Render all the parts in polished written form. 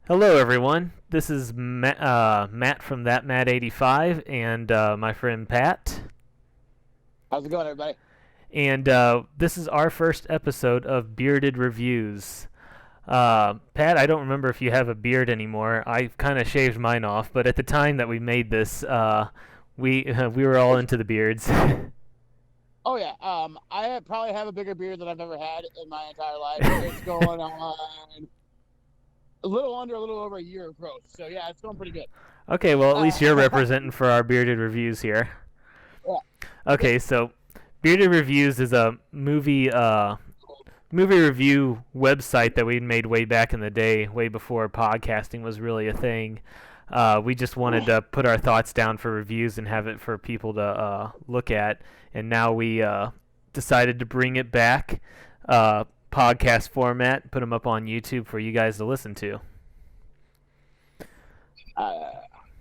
Hello, everyone. This is Matt from That Matt85 and my friend Pat. How's it going, everybody? And this is our first episode of Bearded Reviews. Pat, I don't remember if you have a beard anymore. I kind of shaved mine off, but at the time that we made this, we were all into the beards. Oh yeah, probably have a bigger beard than I've ever had in my entire life. It's going on a little over a year of growth. So yeah, it's going pretty good. Okay, well, at least you're Uh, representing for our Bearded Reviews here. yeah, Okay, so Bearded Reviews is a movie review website that we made way back in the day, way before podcasting was really a thing. We just wanted to put our thoughts down for reviews and have it for people to look at, and now we decided to bring it back, podcast format, put them up on YouTube for you guys to listen to. uh,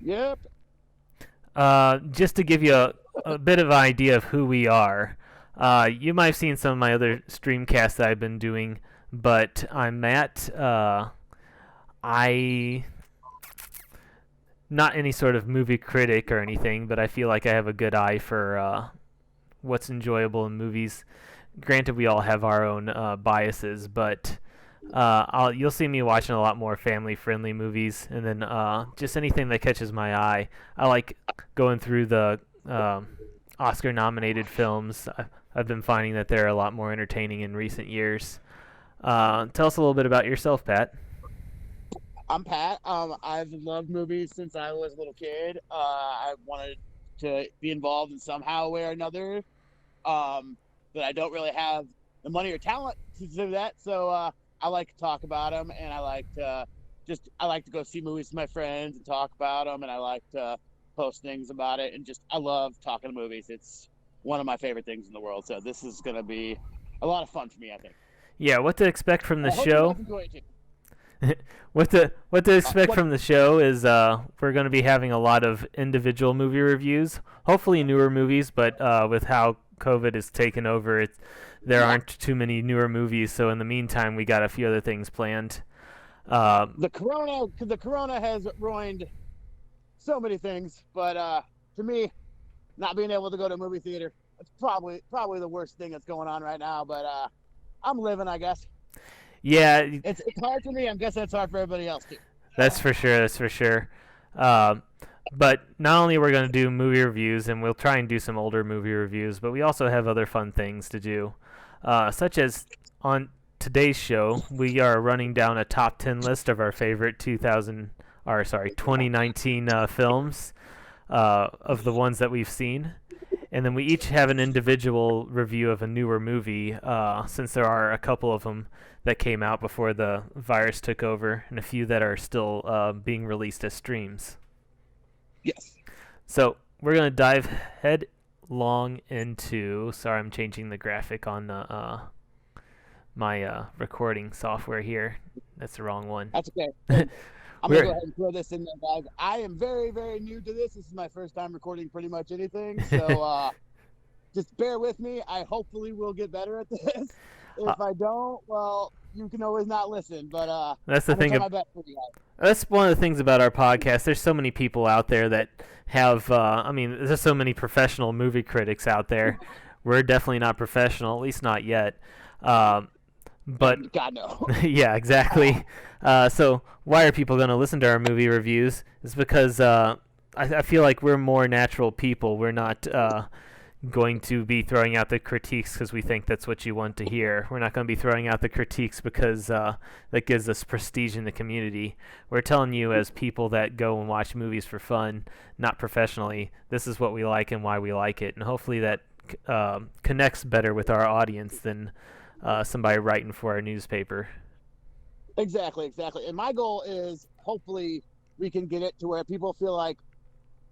yep. Just to give you a bit of an idea of who we are, you might have seen some of my other streamcasts that I've been doing, but I'm Matt. I not any sort of movie critic or anything, but I feel like I have a good eye for what's enjoyable in movies. Granted, we all have our own biases, but you'll see me watching a lot more family-friendly movies, and then just anything that catches my eye. I like going through the Oscar-nominated films. I've been finding that they're a lot more entertaining in recent years. Tell us a little bit about yourself, Pat. I'm Pat. I've loved movies since I was a little kid. I wanted to be involved in somehow way or another. But I don't really have the money or talent to do that. So I like to talk about them, and I like to go see movies with my friends and talk about them, and I like to post things about it, and I love talking to movies. It's one of my favorite things in the world. So this is gonna be a lot of fun for me, I think. Yeah, what to expect from the I hope you guys show? enjoy it too. What to expect What? from the show is we're going to be having a lot of individual movie reviews, hopefully newer movies, but with how COVID has taken over, there Yeah. aren't too many newer movies. So in the meantime, we got a few other things planned. The corona has ruined so many things, but to me, not being able to go to a movie theater, it's probably the worst thing that's going on right now. But I'm living, I guess. Yeah, It's hard for me. I'm guessing it's hard for everybody else too. that's for sure. That's for sure. Um, but not only we're going to do movie reviews, and we'll try and do some older movie reviews, but we also have other fun things to do, such as on today's show, we are running down a top 10 list of our favorite 2019 films, of the ones that we've seen. And then we each have an individual review of a newer movie, since there are a couple of them that came out before the virus took over, and a few that are still being released as streams. Yes. So we're gonna dive headlong into. Sorry, I'm changing the graphic on my recording software here. That's the wrong one. That's okay. And I'm gonna We're go ahead and throw this in there, guys. I am very, very new to this. This is my first time recording pretty much anything, so just bear with me. I hopefully will get better at this. If I don't, well, you can always not listen. But that's the I'm gonna thing. try my best for you guys. That's one of the things about our podcast. There's so many people out there that have. I mean, there's so many professional movie critics out there. We're definitely not professional, at least not yet. But God no. yeah, exactly. So why are people going to listen to our movie reviews? It's because I feel like we're more natural people. We're not going to be throwing out the critiques because we think that's what you want to hear. We're not going to be throwing out the critiques because that gives us prestige in the community. We're telling you as people that go and watch movies for fun, not professionally, this is what we like and why we like it. And hopefully that connects better with our audience than somebody writing for our newspaper. Exactly. And my goal is hopefully we can get it to where people feel like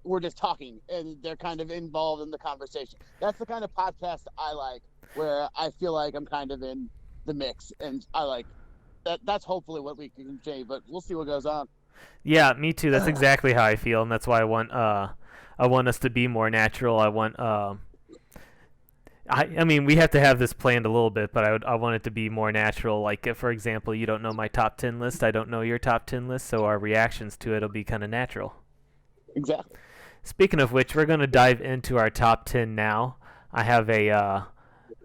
we're just talking and they're kind of involved in the conversation. That's the kind of podcast I like, where I feel like I'm kind of in the mix, and I like that. That's hopefully what we can convey, but we'll see what goes on. Yeah, me too. That's exactly how I feel, and that's why I want us to be more natural. I I mean, we have to have this planned a little bit, but I want it to be more natural. Like, if, for example, you don't know my top 10 list, I don't know your top 10 list, so our reactions to it will be kind of natural. Exactly. Speaking of which, we're going to dive into our top 10 now. I have a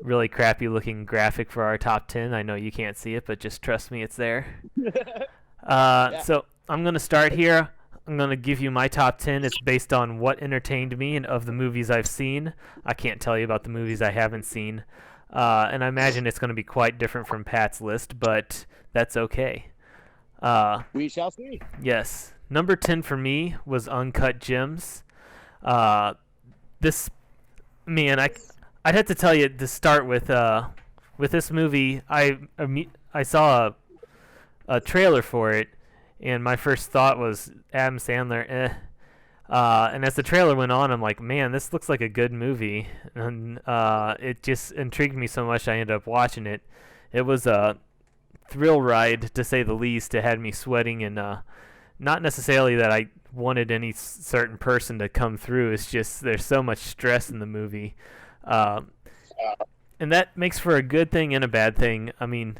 really crappy looking graphic for our top 10. I know you can't see it, but just trust me, it's there. Yeah. So I'm going to start here. I'm going to give you my top 10. It's based on what entertained me and of the movies I've seen. I can't tell you about the movies I haven't seen. And I imagine it's going to be quite different from Pat's list, but that's okay. We shall see. Yes. Number 10 for me was Uncut Gems. This, man, I'd have to tell you to start with this movie. I saw a trailer for it, and my first thought was Adam Sandler. And as the trailer went on, I'm like, man, this looks like a good movie, and it just intrigued me so much. I ended up watching it. It was a thrill ride, to say the least. It had me sweating, and not necessarily that I wanted any certain person to come through. It's just there's so much stress in the movie, and that makes for a good thing and a bad thing. I mean,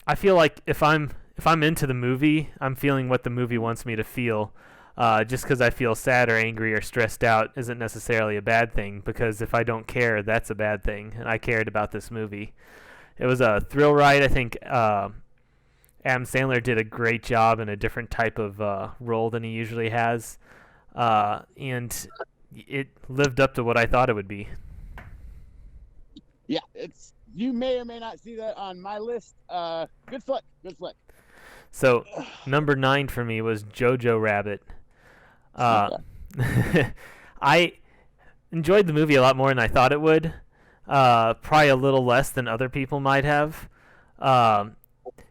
I feel like if I'm into the movie, I'm feeling what the movie wants me to feel. Just because I feel sad or angry or stressed out isn't necessarily a bad thing, because if I don't care, that's a bad thing, and I cared about this movie. It was a thrill ride. I think Adam Sandler did a great job in a different type of role than he usually has, and it lived up to what I thought it would be. Yeah, you may or may not see that on my list. Good flick. So, number 9 for me was Jojo Rabbit. I enjoyed the movie a lot more than I thought it would. Probably a little less than other people might have.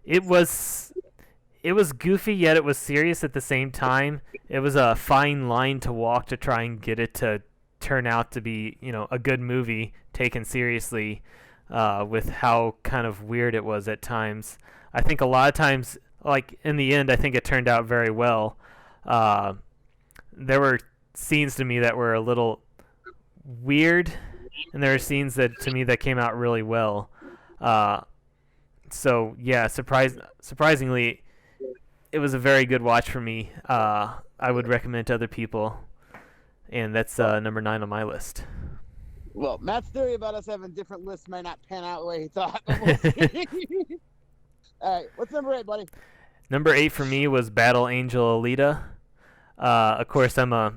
It was goofy, yet it was serious at the same time. It was a fine line to walk to try and get it to turn out to be, a good movie taken seriously, with how kind of weird it was at times. I think a lot of times, like in the end, I think it turned out very well. There were scenes to me that were a little weird, and there were scenes to me that came out really well. So yeah, surprisingly, it was a very good watch for me. I would recommend to other people, and that's number 9 on my list. Well, Matt's theory about us having different lists might not pan out the way he thought. But we'll see. All right, what's number 8, buddy? Number 8 for me was Battle Angel Alita. Of course, I'm a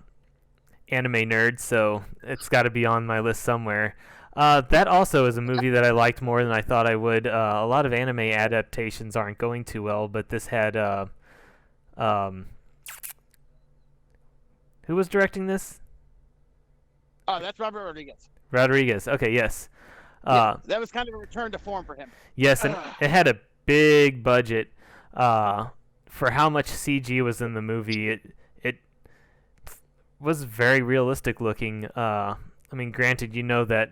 anime nerd, so it's got to be on my list somewhere. That also is a movie that I liked more than I thought I would. A lot of anime adaptations aren't going too well, but this had who was directing this? Oh, that's Robert Rodriguez. Rodriguez. Okay, yes. Yeah, that was kind of a return to form for him. Yes, and it had a big budget. For how much CG was in the movie, it was very realistic looking. I mean, granted, that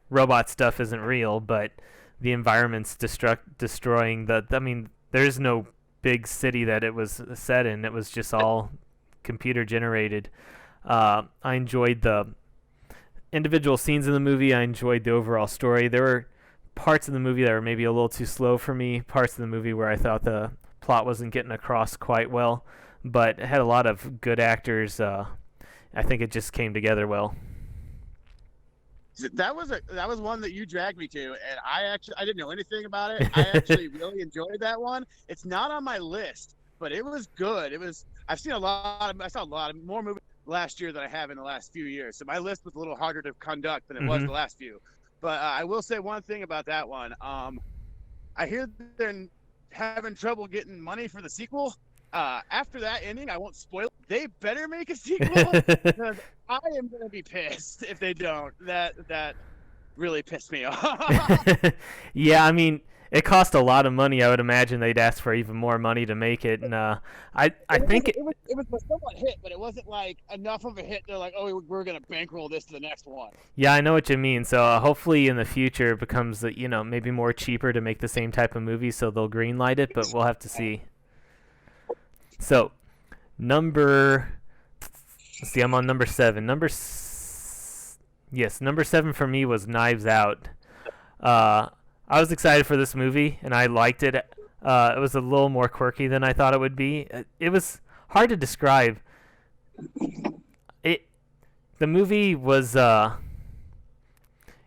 robot stuff isn't real, but the environment's destroying the. I mean, there's no big city that it was set in. It was just all computer generated. I enjoyed the individual scenes in the movie. I enjoyed the overall story. There were parts of the movie that were maybe a little too slow for me. Parts of the movie where I thought the plot wasn't getting across quite well, but it had a lot of good actors. I think it just came together well. That was one that you dragged me to, and I didn't know anything about it. I actually really enjoyed that one. It's not on my list, but it was good. I saw a lot more movies last year than I have in the last few years. So my list was a little harder to conduct than it was the last few. But I will say one thing about that one. I hear they're having trouble getting money for the sequel. After that ending, I won't spoil it. They better make a sequel, because I am going to be pissed if they don't. That really pissed me off. Yeah, I mean, it cost a lot of money. I would imagine they'd ask for even more money to make it, and I think it was a somewhat hit, but it wasn't like enough of a hit. They're like, oh, we're going to bankroll this to the next one. Yeah, I know what you mean. So hopefully in the future it becomes maybe more cheaper to make the same type of movie, so they'll greenlight it. But we'll have to see. So, I'm on number 7. Yes, number 7 for me was Knives Out. Uh, I was excited for this movie, and I liked it. It was a little more quirky than I thought it would be. It was hard to describe. It the movie was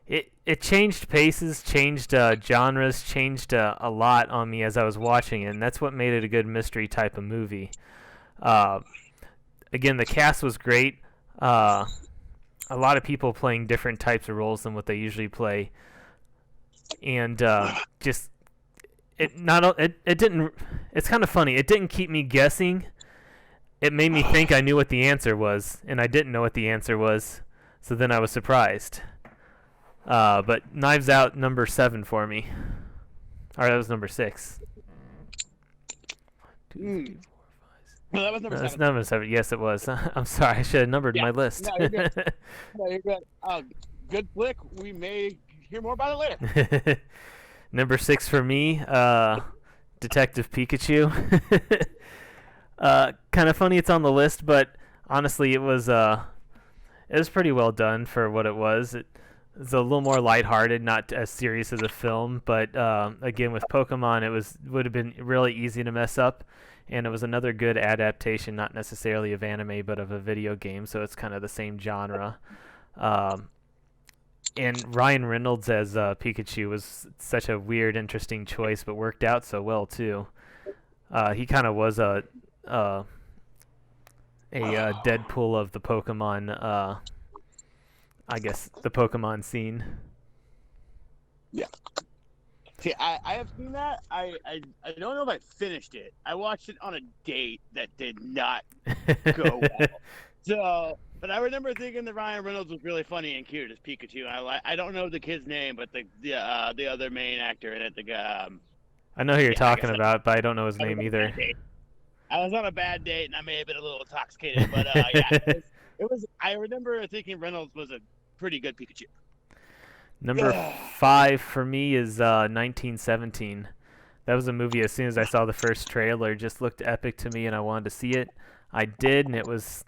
it changed paces, changed genres, changed a lot on me as I was watching it, and that's what made it a good mystery type of movie. Uh, Again, the cast was great. A lot of people playing different types of roles than what they usually play, and just it didn't. It's kind of funny. It didn't keep me guessing. It made me think I knew what the answer was, and I didn't know what the answer was. So then I was surprised. But Knives Out, number 7 for me. Or that was number 6. Mm. No, that was number That's 7. number 7. Yes, it was. I'm sorry. I should have numbered my list. No, you're good. No, you're good. Good flick. We may hear more about it later. Number 6 for me, Detective Pikachu. Kind of funny it's on the list, but honestly, it was pretty well done for what it was. It's a little more lighthearted, not as serious as a film, but again, with Pokemon, would have been really easy to mess up, and it was another good adaptation, not necessarily of anime, but of a video game, so it's kind of the same genre. And Ryan Reynolds as Pikachu was such a weird, interesting choice, but worked out so well too. He kind of was a Deadpool of the Pokemon. I guess the Pokemon scene. Yeah. See, I have seen that. I don't know if I finished it. I watched it on a date that did not go well. So, but I remember thinking that Ryan Reynolds was really funny and cute as Pikachu. I don't know the kid's name, but the other main actor in it, the guy. I know who you're talking about, but I don't know his name either. I was on a bad date, and I may have been a little intoxicated, but yeah, it was. I remember thinking Reynolds was a pretty good Pikachu. Number 5 for me is 1917. That was a movie. As soon as I saw the first trailer, just looked epic to me, and I wanted to see it. I did, and it was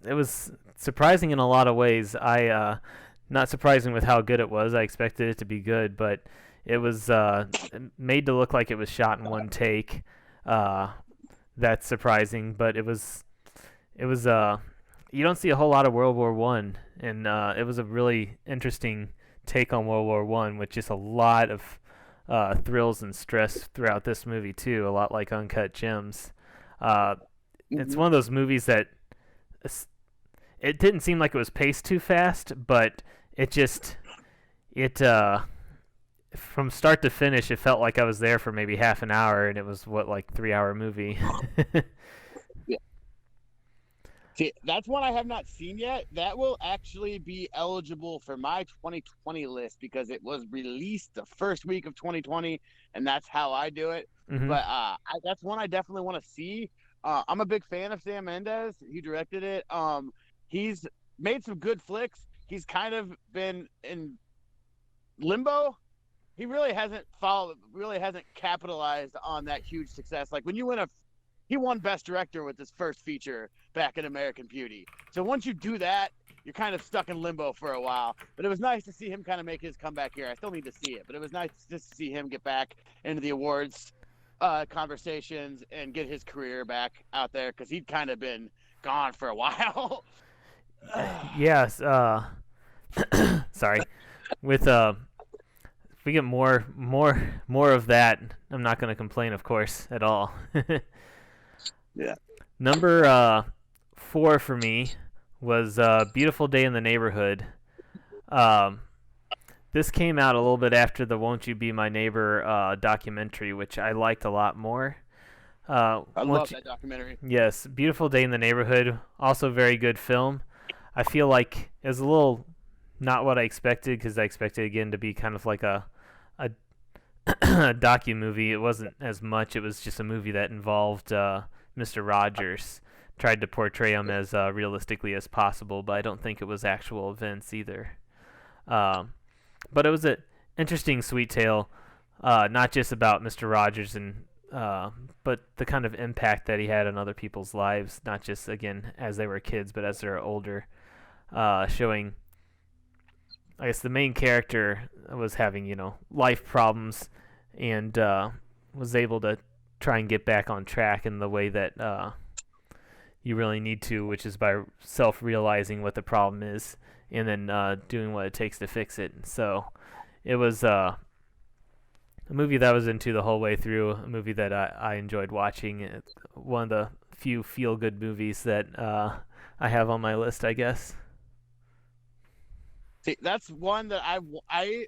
surprising in a lot of ways. Not surprising with how good it was. I expected it to be good, but it was made to look like it was shot in one take. That's surprising, but it was you don't see a whole lot of World War I, and it was a really interesting take on World War I, with just a lot of thrills and stress throughout this movie too. A lot like Uncut Gems. It's one of those movies that it didn't seem like it was paced too fast, but it from start to finish, it felt like I was there for maybe half an hour, and it was like 3-hour movie. Yeah. See, that's one I have not seen yet. That will actually be eligible for my 2020 list because it was released the first week of 2020, and that's how I do it. Mm-hmm. But that's one I definitely want to see. I'm a big fan of Sam Mendes. He directed it. He's made some good flicks. He's kind of been in limbo. He really hasn't capitalized on that huge success. Like when you win he won Best Director with his first feature back in American Beauty. So once you do that, you're kind of stuck in limbo for a while. But it was nice to see him kind of make his comeback here. I still need to see it, but it was nice just to see him get back into the awards conversations and get his career back out there because he'd kind of been gone for a while. Yes. Sorry. With if we get more of that, I'm not going to complain, of course, at all. Yeah. Number 4 for me was Beautiful Day in the Neighborhood. This came out a little bit after the Won't You Be My Neighbor documentary, which I liked a lot more. I love that documentary. Yes, Beautiful Day in the Neighborhood, also very good film. I feel like it was a little not what I expected, because I expected, again, to be kind of like a docu-movie. It wasn't as much. It was just a movie that involved Mr. Rogers. Tried to portray him as realistically as possible, but I don't think it was actual events either. But it was an interesting sweet tale, not just about Mr. Rogers but the kind of impact that he had on other people's lives, not just, again, as they were kids, but as they're older, showing I guess the main character was having life problems, and was able to try and get back on track in the way that you really need to, which is by self-realizing what the problem is and then doing what it takes to fix it. So it was a movie that I was into the whole way through, a movie that I enjoyed watching. It's one of the few feel-good movies that I have on my list, I guess. See, that's one that I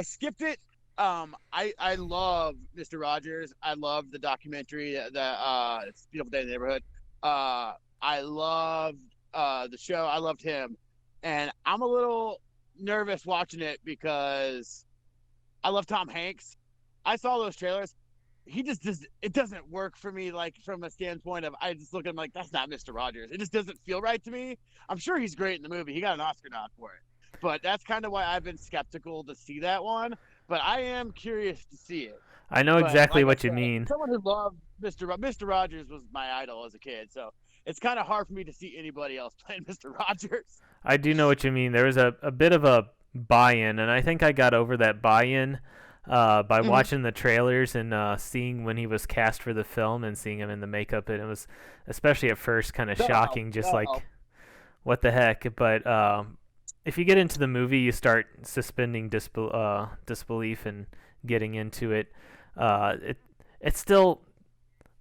skipped it. I love Mr. Rogers. I love the documentary, the It's a Beautiful Day in the Neighborhood. I loved the show. I loved him, and I'm a little nervous watching it because I love Tom Hanks. I saw those trailers. He just does. It doesn't work for me. Like from a standpoint of, I just look at him like that's not Mr. Rogers. It just doesn't feel right to me. I'm sure he's great in the movie. He got an Oscar nod for it, but that's kind of why I've been skeptical to see that one. But I am curious to see it. I know But exactly like I what you said, mean. someone who loved Mr. Rogers was my idol as a kid, so it's kind of hard for me to see anybody else playing Mr. Rogers. I do know what you mean. There was a bit of a buy-in, and I think I got over that buy-in by Mhm. watching the trailers and seeing when he was cast for the film and seeing him in the makeup. And it was, especially at first, kind of That'll help. shocking, just That'll like, help. what the heck? But if you get into the movie, you start suspending disbelief and getting into it. It's still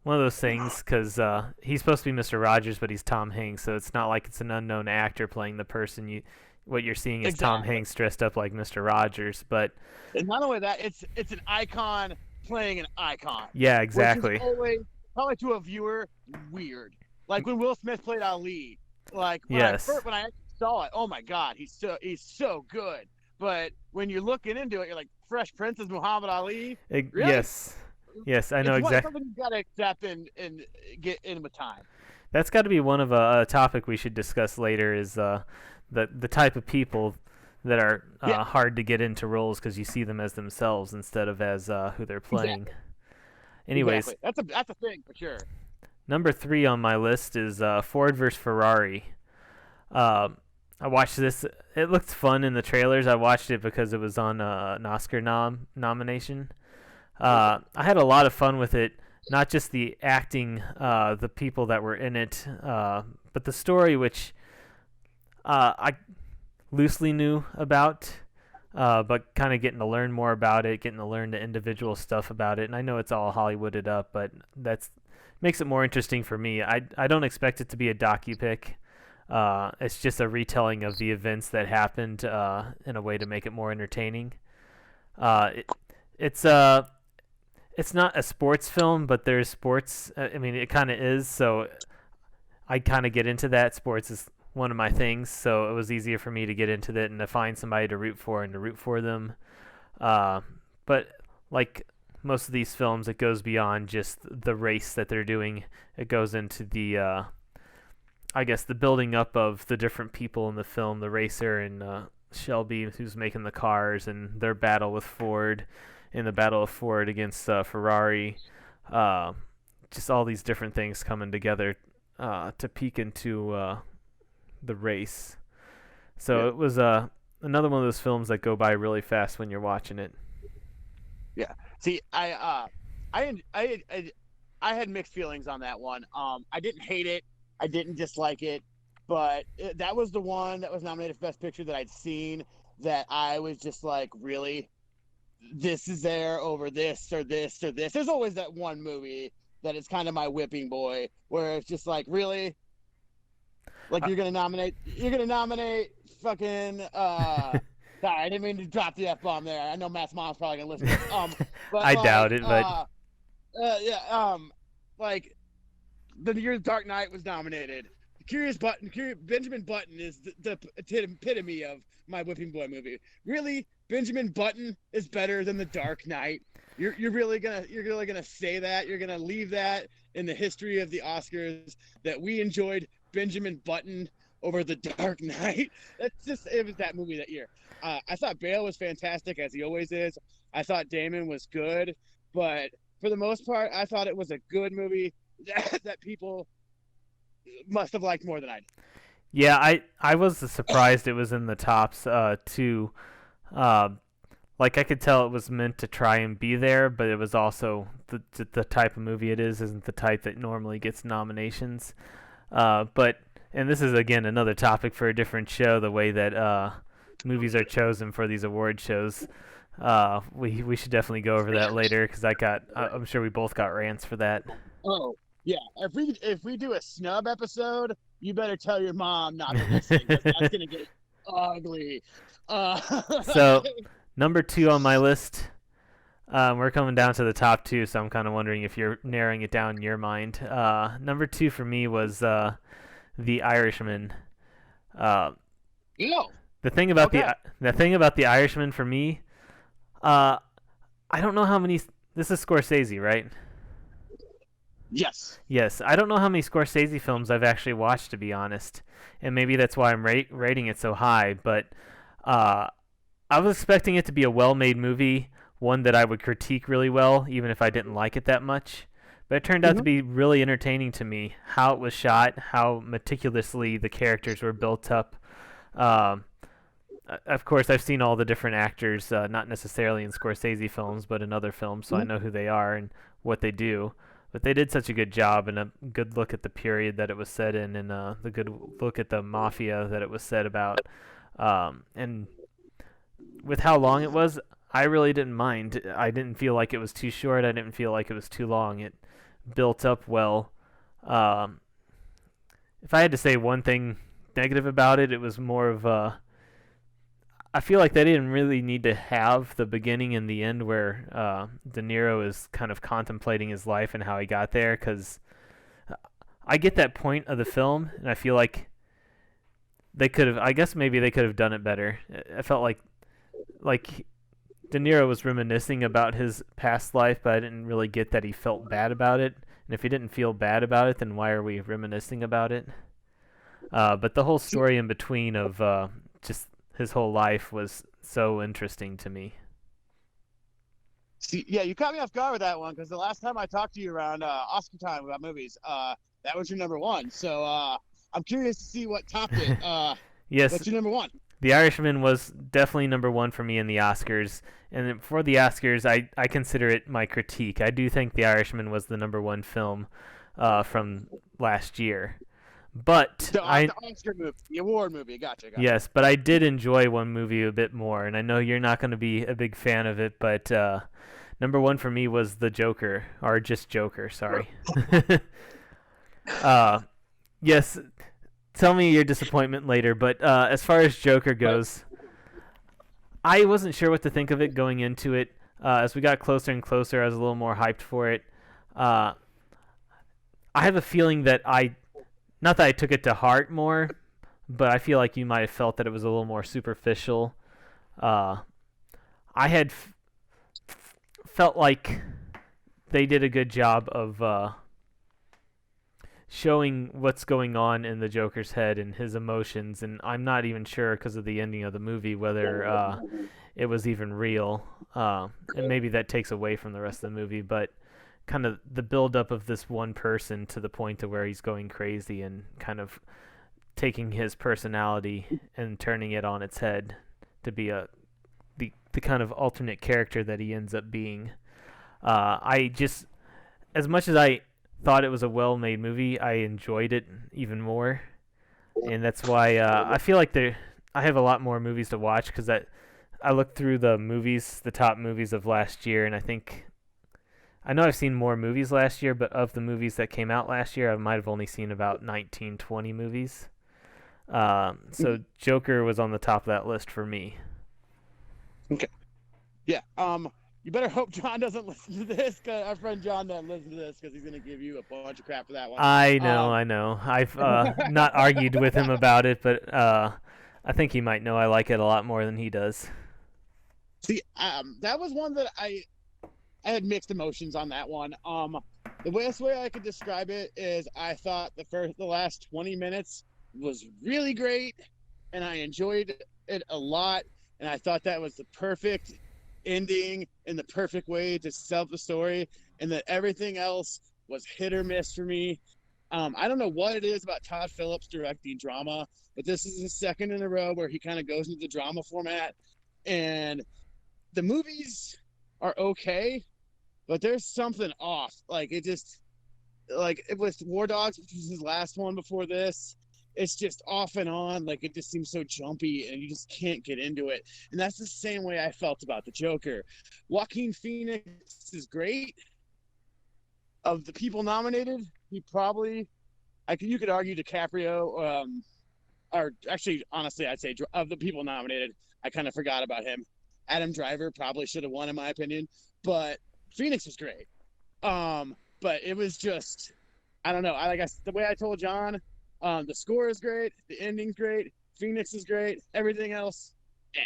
one of those things because he's supposed to be Mr. Rogers, but he's Tom Hanks, so it's not like it's an unknown actor playing the person. What you're seeing is Tom Exactly. Hanks dressed up like Mr. Rogers, but And not only that, it's an icon playing an icon, yeah, which is exactly. always probably to a viewer weird. Like when Will Smith played Ali, like Yes. when I actually saw it, oh my God, he's so good. But when you're looking into it, you're like Fresh Prince is Muhammad Ali. Really? Yes. Yes, I know It's exactly. something you gotta accept and get in with time. That's got to be one of a topic we should discuss later. Is the type of people that are Yeah, hard to get into roles because you see them as themselves instead of as who they're playing. exactly, Anyways, exactly. That's a thing for sure. number 3 on my list is Ford versus Ferrari. Uh, I watched this. It looked fun in the trailers. I watched it because it was on an Oscar nomination. Okay. I had a lot of fun with it. Not just the acting, the people that were in it, but the story, which I loosely knew about, but kind of getting to learn more about it, getting to learn the individual stuff about it. And I know it's all Hollywooded up, but that's makes it more interesting for me. I don't expect it to be a docu-pic. It's just a retelling of the events that happened in a way to make it more entertaining. Uh, it, it's it's not a sports film, but there's sports. I mean, it kind of is. So I kind of get into that. Sports is one of my things, so it was easier for me to get into that and to find somebody to root for and to root for them. Uh, but like most of these films, it goes beyond just the race that they're doing. It goes into the I guess the building up of the different people in the film, the racer and Shelby, who's making the cars, and their battle with Ford, and the battle of Ford against Ferrari. Uh, just all these different things coming together to peek into the race. So Yeah, it was another one of those films that go by really fast when you're watching it. yeah. See, I had mixed feelings on that one. I didn't hate it. I didn't dislike it, but that was the one that was nominated for Best Picture that I'd seen that I was just like, really, this is there over this or this or this. There's always that one movie that is kind of my whipping boy, where it's just like, really, like Uh, you're gonna nominate fucking sorry, I didn't mean to drop the F bomb there. I know Matt's mom's probably gonna listen to this. But I doubt it, but yeah, like the year Dark Knight was nominated. Benjamin Button is the epitome of my whipping boy movie. Really, Benjamin Button is better than the Dark Knight. You're really gonna say that? You're gonna leave that in the history of the Oscars that we enjoyed Benjamin Button over the Dark Knight? It was that movie that year. I thought Bale was fantastic as he always is. I thought Damon was good, but for the most part, I thought it was a good movie that people must have liked more than I did. Yeah, I was surprised it was in the tops too. Uh, like I could tell it was meant to try and be there, but it was also the type of movie it is isn't the type that normally gets nominations. But and this is again another topic for a different show. The way that movies are chosen for these award shows. We should definitely go over that later because I'm sure we both got rants for that. Oh, yeah. If we do a snub episode, you better tell your mom not to listen because that's gonna get ugly. So number two on my list. We're coming down to the top two, so I'm kind of wondering if you're narrowing it down in your mind. Number two for me was The Irishman. Uh, no. the thing about Okay. the thing about The Irishman for me, uh, I don't know how many. This is Scorsese, right? Yes. Yes, I don't know how many Scorsese films I've actually watched, to be honest, and maybe that's why I'm rating it so high. But uh, I was expecting it to be a well-made movie, one that I would critique really well, even if I didn't like it that much. But it turned out to Mhm. be really entertaining to me. How it was shot, how meticulously the characters were built up. Um, of course, I've seen all the different actors, not necessarily in Scorsese films, but in other films, so I Mhm. know who they are and what they do. But they did such a good job and a good look at the period that it was set in, and the good look at the mafia that it was set about. And with how long it was, I really didn't mind. I didn't feel like it was too short. I didn't feel like it was too long. It built up well. Um, if I had to say one thing negative about it, it was more of a. I feel like they didn't really need to have the beginning and the end where De Niro is kind of contemplating his life and how he got there, because I get that point of the film, and I feel like they could have. I guess maybe they could have done it better. I felt like De Niro was reminiscing about his past life, but I didn't really get that he felt bad about it. And if he didn't feel bad about it, then why are we reminiscing about it? But the whole See, story in between of just his whole life was so interesting to me. yeah, you caught me off guard with that one because the last time I talked to you around Oscar time about movies, that was your number one. So I'm curious to see what topped it. Yes, What's your number one? The Irishman was definitely number one for me in the Oscars. And for the Oscars, I consider it my critique. I do think The Irishman was the number one film from last year. But The Oscar movie, the award movie. Gotcha, gotcha. yes, but I did enjoy one movie a bit more, and I know you're not going to be a big fan of it, but number one for me was The Joker, or just Joker, sorry. uh, yes, tell me your disappointment later, but as far as Joker But goes, I wasn't sure what to think of it going into it. As we got closer and closer, I was a little more hyped for it. Uh, I have a feeling that not that I took it to heart more, but I feel like you might have felt that it was a little more superficial. Uh, I had felt like they did a good job of showing what's going on in the Joker's head and his emotions, and I'm not even sure because of the ending of the movie whether it was even real, and maybe that takes away from the rest of the movie. But kind of the build up of this one person to the point to where he's going crazy and kind of taking his personality and turning it on its head to be the kind of alternate character that he ends up being. I just, as much as I thought it was a well-made movie, I enjoyed it even more, and that's why I feel like I have a lot more movies to watch because I looked through the top movies of last year, and I know I've seen more movies last year, but of the movies that came out last year, I might have only seen about 19, 20 movies. So Joker was on the top of that list for me. okay, yeah. You better hope John doesn't listen to this. Cause our friend John doesn't listen to this because he's gonna give you a bunch of crap for that one. I know, Um, I know. I've not argued with him about it, but I think he might know I like it a lot more than he does. See, that was one that I had mixed emotions on that one. The best way I could describe it is I thought the last 20 minutes was really great, and I enjoyed it a lot, and I thought that was the perfect ending in the perfect way to sell the story, and that everything else was hit or miss for me. I don't know what it is about Todd Phillips directing drama, but this is the second in a row where he kind of goes into the drama format, and the movies are okay, but there's something off. Like it just like with War Dogs, which was his last one before this, it's just off and on. Like it just seems so jumpy, and you just can't get into it. And that's the same way I felt about the Joker. Joaquin Phoenix is great. Of the people nominated, he probably you could argue DiCaprio, or actually, honestly, I'd say of the people nominated, I kind of forgot about him. Adam Driver probably should have won, in my opinion, but Phoenix was great. But it was just, I don't know. The way I told John, the score is great, the ending's great, Phoenix is great, everything else. Eh.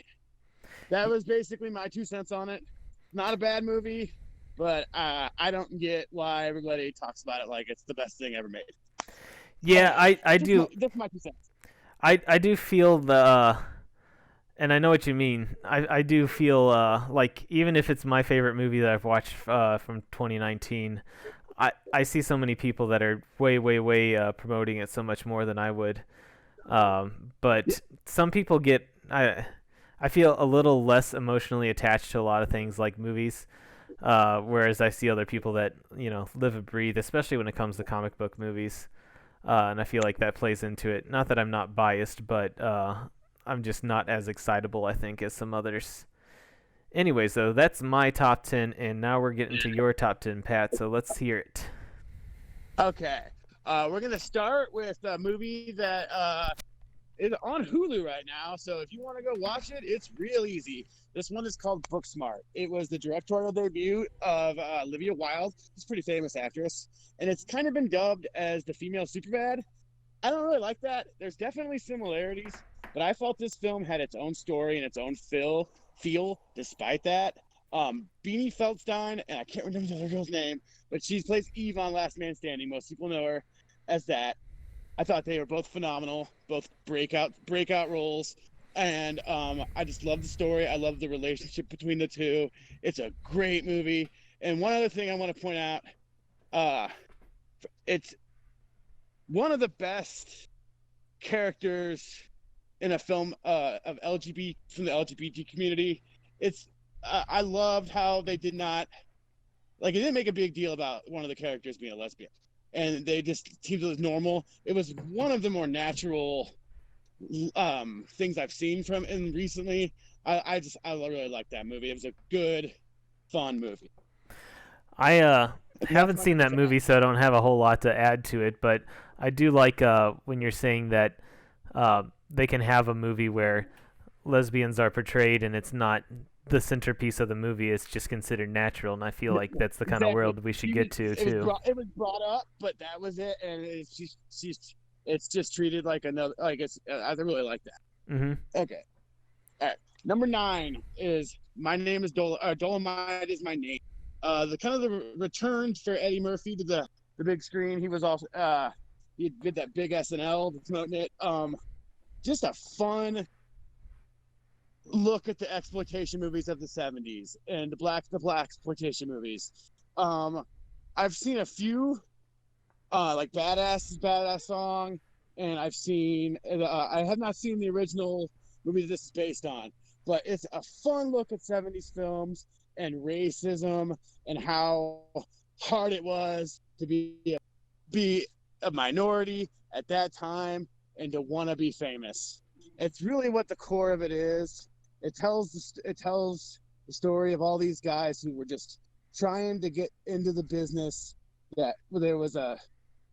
That was basically my 2 cents on it. Not a bad movie, but I don't get why everybody talks about it like it's the best thing ever made. Yeah, I do. That's my 2 cents. I do feel and I know what you mean. I do feel like even if it's my favorite movie that I've watched from 2019, I see so many people that are way promoting it so much more than I would. But some people get I feel a little less emotionally attached to a lot of things like movies. Whereas I see other people that live and breathe, especially when it comes to comic book movies, and I feel like that plays into it. Not that I'm not biased, but I'm just not as excitable, I think, as some others. Anyways, though, that's my top 10, and now we're getting to your top 10, Pat, so let's hear it. Okay. We're going to start with a movie that is on Hulu right now. So if you want to go watch it, it's real easy. This one is called Booksmart. It was the directorial debut of Olivia Wilde. She's a pretty famous actress. And it's kind of been dubbed as the female Superbad. I don't really like that. There's definitely similarities, but I felt this film had its own story and its own feel despite that. Beanie Feldstein, and I can't remember the other girl's name, but she plays Eve on Last Man Standing. Most people know her as that. I thought they were both phenomenal, both breakout roles, and I just love the story. I love the relationship between the two. It's a great movie. And one other thing I want to point out, it's one of the best characters in a film of LGBT from the LGBT community. It's I loved how they did not it didn't make a big deal about one of the characters being a lesbian, and they just seemed it was normal. It was one of the more natural things I've seen from him recently. I really liked that movie. It was a good, fun movie. I haven't seen that movie, so I don't have a whole lot to add to it, but I do like when you're saying that they can have a movie where lesbians are portrayed and it's not the centerpiece of the movie. It's just considered natural, and I feel like that's the kind of world we should get to too. It was brought up, but that was it, and it's just treated like another. I really like that. Mm-hmm. Okay, all right. Number 9 is My Name is Dolomite is My Name. The kind of the return for Eddie Murphy to the big screen. He was also he did that big SNL promoting it. Just a fun look at the exploitation movies of the 70s and the black exploitation movies. I've seen a few like Badass Song, and I've seen I have not seen the original movie this is based on, but it's a fun look at 70s films and racism and how hard it was to be a minority at that time and to want to be famous. It's really what the core of it is. It tells the story of all these guys who were just trying to get into the business. That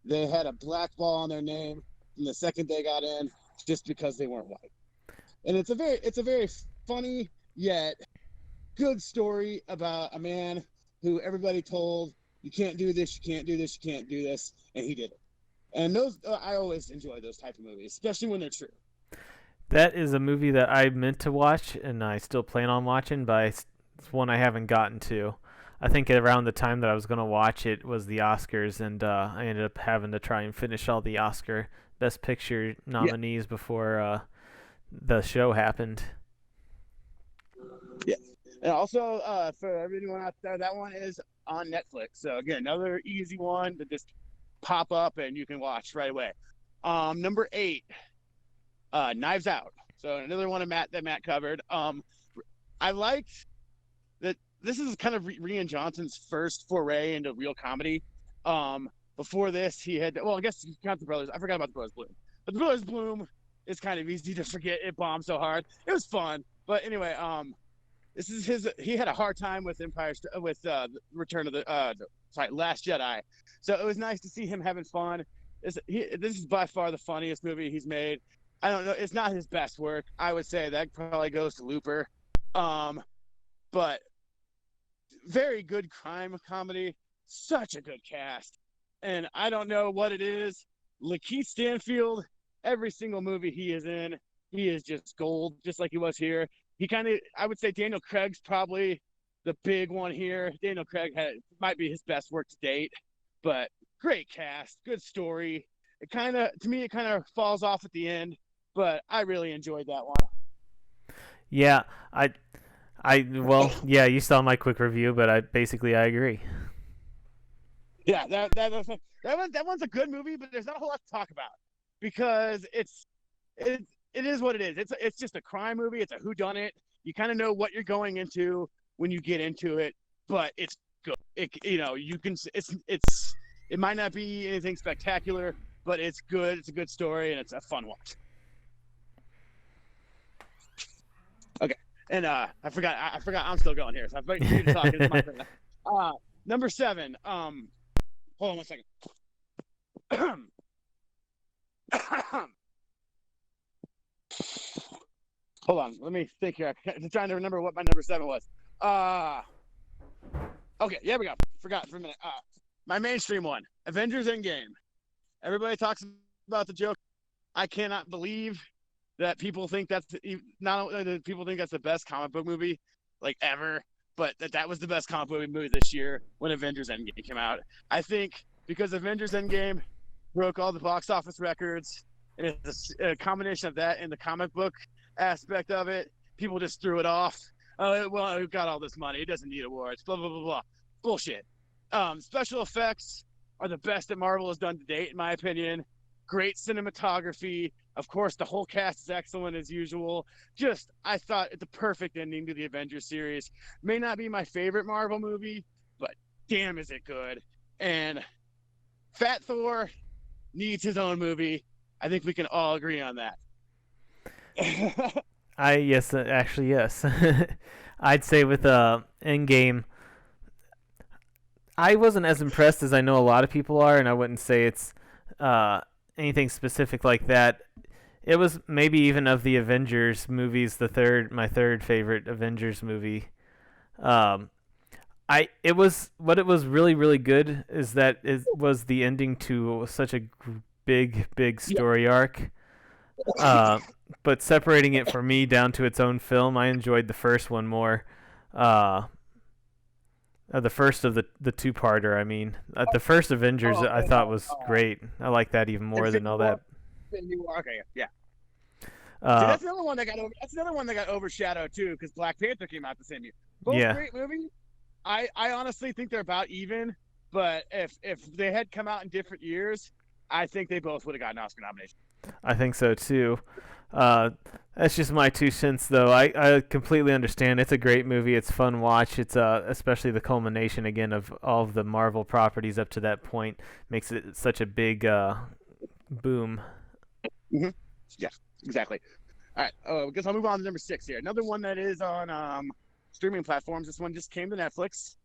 they had a black ball on their name from the second they got in, just because they weren't white. And it's a very funny yet good story about a man who everybody told you can't do this, you can't do this, you can't do this, and he did it. And those I always enjoy those type of movies, especially when they're true. That is a movie that I meant to watch, and I still plan on watching, but it's one I haven't gotten to. I think around the time that I was going to watch it was the Oscars, and I ended up having to try and finish all the Oscar Best Picture nominees before the show happened. Yeah. And also, for everyone out there, that one is on Netflix. So, again, another easy one to just pop up and you can watch right away. Number 8, Knives Out. So another one of Matt covered. I liked that this is kind of Rian Johnson's first foray into real comedy. Before this, he had, well, I guess you count the Brothers. I forgot about the Brothers Bloom, but the Brothers Bloom is kind of easy to forget. It bombed so hard. It was fun, but anyway, this is his. He had a hard time with Return of Last Jedi. So it was nice to see him having fun. This is by far the funniest movie he's made. I don't know. It's not his best work. I would say that probably goes to Looper. But very good crime comedy. Such a good cast. And I don't know what it is. Lakeith Stanfield, every single movie he is in, he is just gold, just like he was here. I would say Daniel Craig's probably the big one here. Daniel Craig might be his best work to date, but great cast, good story. To me, it kind of falls off at the end, but I really enjoyed that one. Yeah, well, yeah, you saw my quick review, but I agree. Yeah, that one's a good movie, but there's not a whole lot to talk about because it is what it is. It's just a crime movie. It's a whodunit. You kind of know what you're going into when you get into it, but it's good. It might not be anything spectacular, but it's good. It's a good story and it's a fun watch. Okay, and I forgot I'm still going here, so I'm waiting for you to talk. It's my turn. Number 7. Hold on one second. Hold on, let me think here. I'm trying to remember what my number 7 was. Okay, yeah, we go. Forgot for a minute. My mainstream one, Avengers Endgame. Everybody talks about the joke. I cannot believe that people think that's not only that people think that's the best comic book movie like ever, but that was the best comic book movie this year when Avengers Endgame came out. I think because Avengers Endgame broke all the box office records, and it's a combination of that and the comic book aspect of it, people just threw it off. Oh, well, we've got all this money. It doesn't need awards. Blah, blah, blah, blah. Bullshit. Special effects are the best that Marvel has done to date, in my opinion. Great cinematography. Of course, the whole cast is excellent as usual. I thought it's the perfect ending to the Avengers series. May not be my favorite Marvel movie, but damn, is it good. And Fat Thor needs his own movie. I think we can all agree on that. Yes, actually, yes. I'd say with Endgame, I wasn't as impressed as I know a lot of people are, and I wouldn't say it's anything specific like that. It was maybe even of the Avengers movies, my third favorite Avengers movie. It was really really good is that it was the ending to such a big story arc. But separating it for me down to its own film, I enjoyed the first one more. The first of the two-parter. I mean, the first Avengers I thought was great. I like that even more than all that. Okay, yeah. See, that's another one that got overshadowed too, because Black Panther came out the same year. Both great movies. I honestly think they're about even, but if they had come out in different years, I think they both would have gotten Oscar nominations. I think so too. That's just my 2 cents, though. I completely understand. It's a great movie. It's fun watch. It's especially the culmination again of all of the Marvel properties up to that point makes it such a big boom. Mm-hmm. Yeah, exactly. All right. I guess I'll move on to number 6 here. Another one that is on streaming platforms. This one just came to Netflix.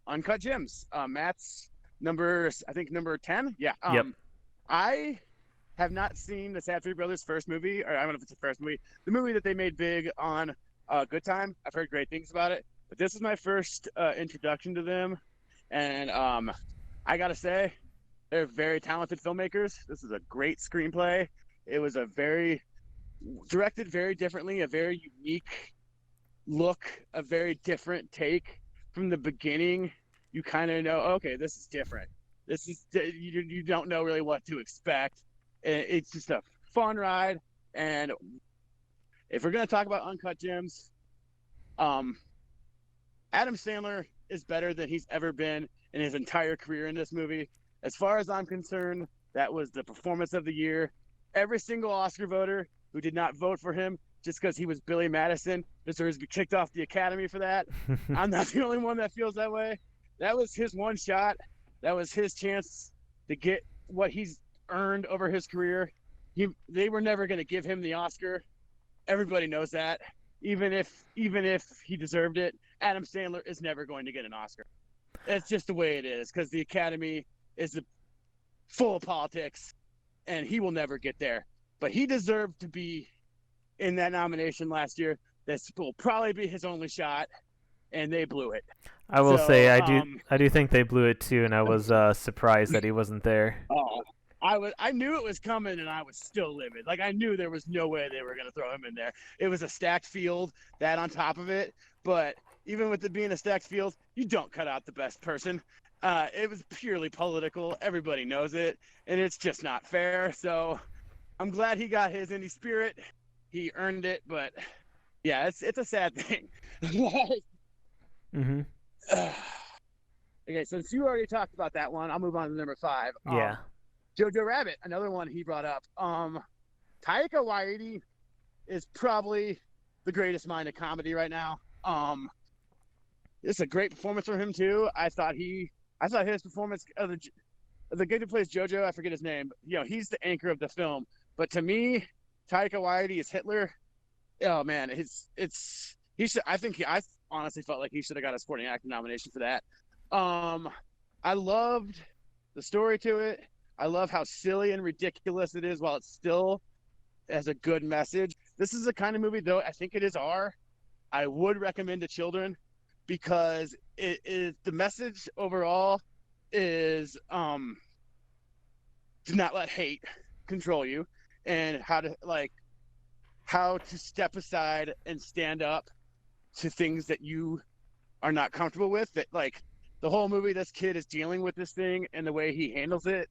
Uncut Gems. Matt's number 10. Yeah. Yep. I have not seen the Sad Three Brothers' first movie, or I don't know if it's the first movie, the movie that they made big on Good Time. I've heard great things about it, but this is my first introduction to them, and I gotta say, they're very talented filmmakers. This is a great screenplay. It was directed very differently, a very unique look, a very different take. From the beginning, you kind of know, okay, this is different. This is you don't know really what to expect. It's just a fun ride, and if we're gonna talk about Uncut Gems, Adam Sandler is better than he's ever been in his entire career in this movie. As far as I'm concerned, that was the performance of the year. Every single Oscar voter who did not vote for him just because he was Billy Madison deserves to be kicked off the Academy for that. I'm not the only one that feels that way. That was his one shot. That was his chance to get what he's earned over his career. They were never going to give him the Oscar. Everybody knows that. Even if he deserved it, Adam Sandler is never going to get an Oscar. That's just the way it is because the Academy is full of politics, and he will never get there. But he deserved to be in that nomination last year. This will probably be his only shot, and they blew it. I will say I do think they blew it too, and I was surprised that he wasn't there. Oh, I knew it was coming, and I was still livid. Like I knew there was no way they were going to throw him in there. It was a stacked field, that on top of it. But even with it being a stacked field, you don't cut out the best person. It was purely political. Everybody knows it, and it's just not fair. So I'm glad he got his indie spirit. He earned it, but yeah, it's a sad thing. Mm-hmm. Okay, since you already talked about that one, I'll move on to number 5. Yeah. Jojo Rabbit, another one he brought up. Taika Waititi is probably the greatest mind of comedy right now. It's a great performance from him too. I thought his performance of the guy who plays Jojo, I forget his name. You know, he's the anchor of the film. But to me, Taika Waititi is Hitler. Oh man, I honestly felt like he should have got a supporting actor nomination for that. I loved the story to it. I love how silly and ridiculous it is while it still has a good message. This is the kind of movie, though, I think it is I would recommend to children because it is the message overall is do not let hate control you, and how to step aside and stand up to things that you are not comfortable with. That like the whole movie, this kid is dealing with this thing, and the way he handles it,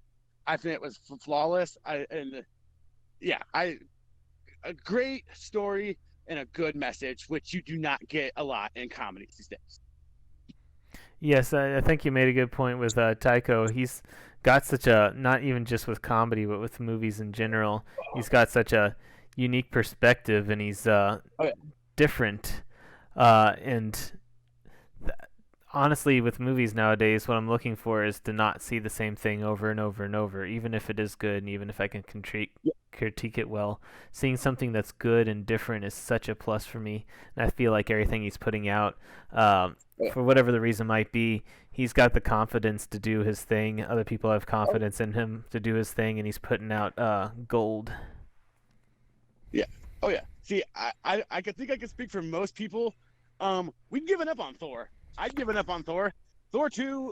I think it was flawless. A great story and a good message, which you do not get a lot in comedies these days. Yes, I think you made a good point with Taiko. He's got such a, not even just with comedy, but with movies in general, he's got such a unique perspective, and he's different. Honestly, with movies nowadays, what I'm looking for is to not see the same thing over and over and over, even if it is good and even if I can critique it well. Seeing something that's good and different is such a plus for me, and I feel like everything he's putting out, for whatever the reason might be, he's got the confidence to do his thing. Other people have confidence in him to do his thing, and he's putting out gold. Yeah. Oh yeah. See, I could think I could speak for most people. We've given up on Thor. I'd given up on Thor. Thor 2,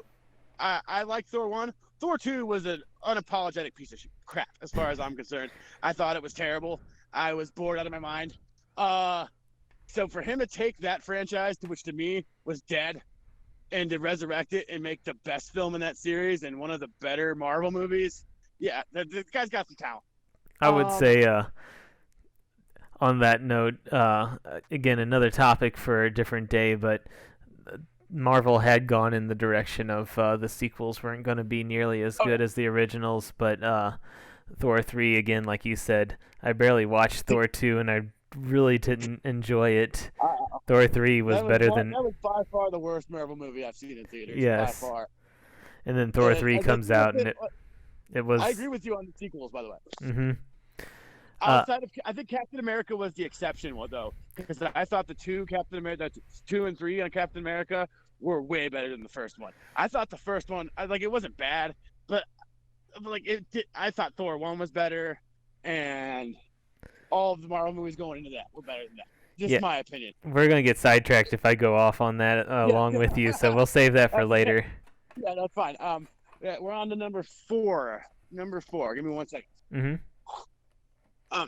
I like Thor 1. Thor 2 was an unapologetic piece of crap as far as I'm concerned. I thought it was terrible. I was bored out of my mind. So for him to take that franchise, which to me was dead, and to resurrect it and make the best film in that series and one of the better Marvel movies, yeah, the guy's got some talent. I would say, on that note, again, another topic for a different day, but Marvel had gone in the direction of the sequels weren't going to be nearly as good as the originals, but Thor 3, again, like you said, I barely watched Thor 2, and I really didn't enjoy it. Thor 3 was better than... That was by far the worst Marvel movie I've seen in theaters, yes. by far. And then Thor 3 comes out, and it was... I agree with you on the sequels, by the way. Mm-hmm. Outside of, I think Captain America was the exception, though, because I thought the 2 and 3 on Captain America were way better than the first one. I thought the first one, it wasn't bad, but I thought Thor 1 was better, and all of the Marvel movies going into that were better than that. Just my opinion. We're gonna get sidetracked if I go off on that along with you, so we'll save that for later. Yeah, that's fine. We're on to number 4. Number 4. Give me 1 second. Mm-hmm. All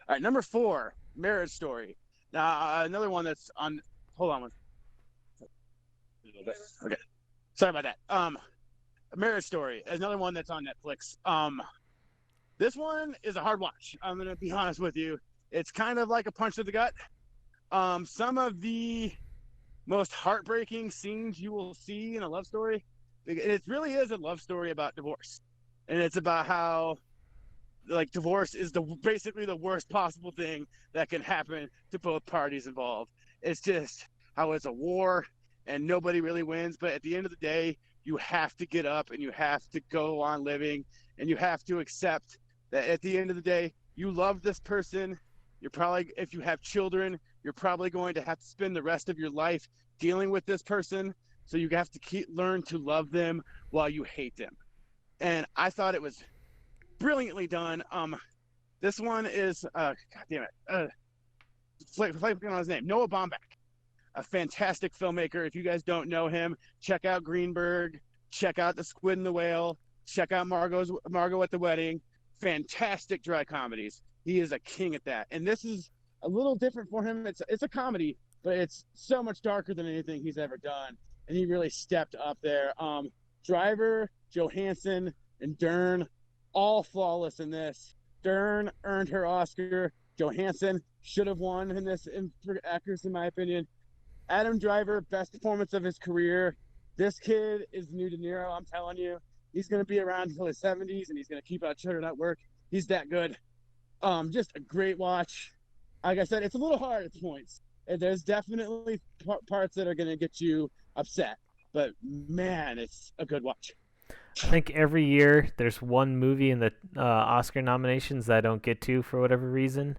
right, number 4, Marriage Story. Now, another one that's on. Hold on. Okay, sorry about that. Marriage Story is another one that's on Netflix. This one is a hard watch. I'm gonna be honest with you. It's kind of like a punch to the gut. Some of the most heartbreaking scenes you will see in a love story. It really is a love story about divorce, and it's about how like divorce is the basically the worst possible thing that can happen to both parties involved. It's just how it's a war and nobody really wins, but at the end of the day, you have to get up and you have to go on living and you have to accept that at the end of the day, you love this person. You're probably, if you have children, you're probably going to have to spend the rest of your life dealing with this person. So you have to learn to love them while you hate them. And I thought it was brilliantly done. This one is God damn it, flanking on his name, Noah Baumbach, a fantastic filmmaker. If you guys don't know him, check out Greenberg, check out The Squid and the Whale, check out Margot at the Wedding. Fantastic dry comedies. He is a king at that. And this is a little different for him. It's a comedy, but it's so much darker than anything he's ever done. And he really stepped up there. Driver, Johansson, and Dern, all flawless in this. Dern earned her Oscar. Johansson should have won in this for actors, in my opinion. Adam Driver, best performance of his career. This kid is the new De Niro, I'm telling you. He's going to be around until his 70s, and he's going to keep out churning out work. He's that good. Just a great watch. Like I said, it's a little hard at points. There's definitely parts that are going to get you upset. But, man, it's a good watch. I think every year there's one movie in the Oscar nominations that I don't get to for whatever reason.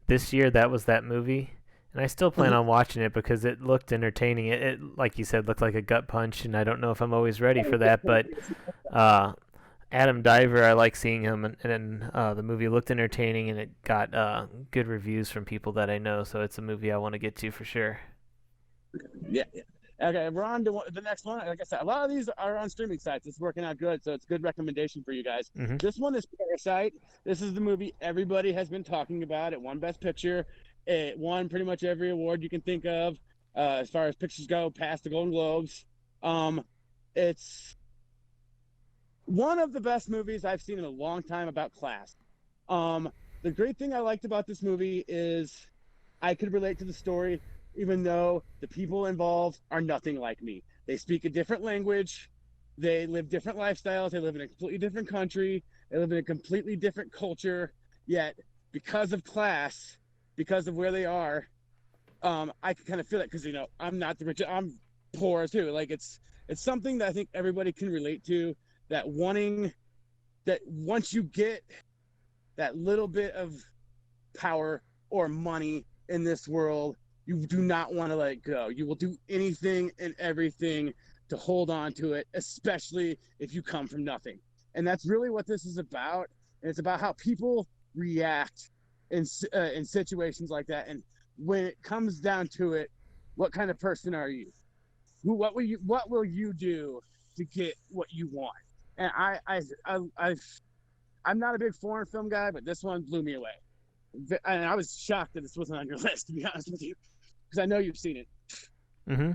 This year, that was that movie. And I still plan on watching it because it looked entertaining. It, like you said, looked like a gut punch, and I don't know if I'm always ready for that. But Adam Driver, I like seeing him, and the movie looked entertaining, and it got good reviews from people that I know. So it's a movie I want to get to for sure. Yeah. Okay, we're on to the next one. Like I said, a lot of these are on streaming sites. It's working out good, so it's a good recommendation for you guys. Mm-hmm. This one is Parasite. This is the movie everybody has been talking about. It won Best Picture. It won pretty much every award you can think of as far as pictures go, past the Golden Globes. It's one of the best movies I've seen in a long time about class. The great thing I liked about this movie is I could relate to the story, even though the people involved are nothing like me. They speak a different language. They live different lifestyles. They live in a completely different country. They live in a completely different culture. Yet, because of class, because of where they are, I can kind of feel it because, I'm not the rich. I'm poor too. Like it's something that I think everybody can relate to, that once you get that little bit of power or money in this world, you do not want to let it go. You will do anything and everything to hold on to it, especially if you come from nothing. And that's really what this is about. And it's about how people react in situations like that. And when it comes down to it, what kind of person are you? What will you do to get what you want? And I'm not a big foreign film guy, but this one blew me away. And I was shocked that this wasn't on your list, to be honest with you, because I know you've seen it. Mm-hmm.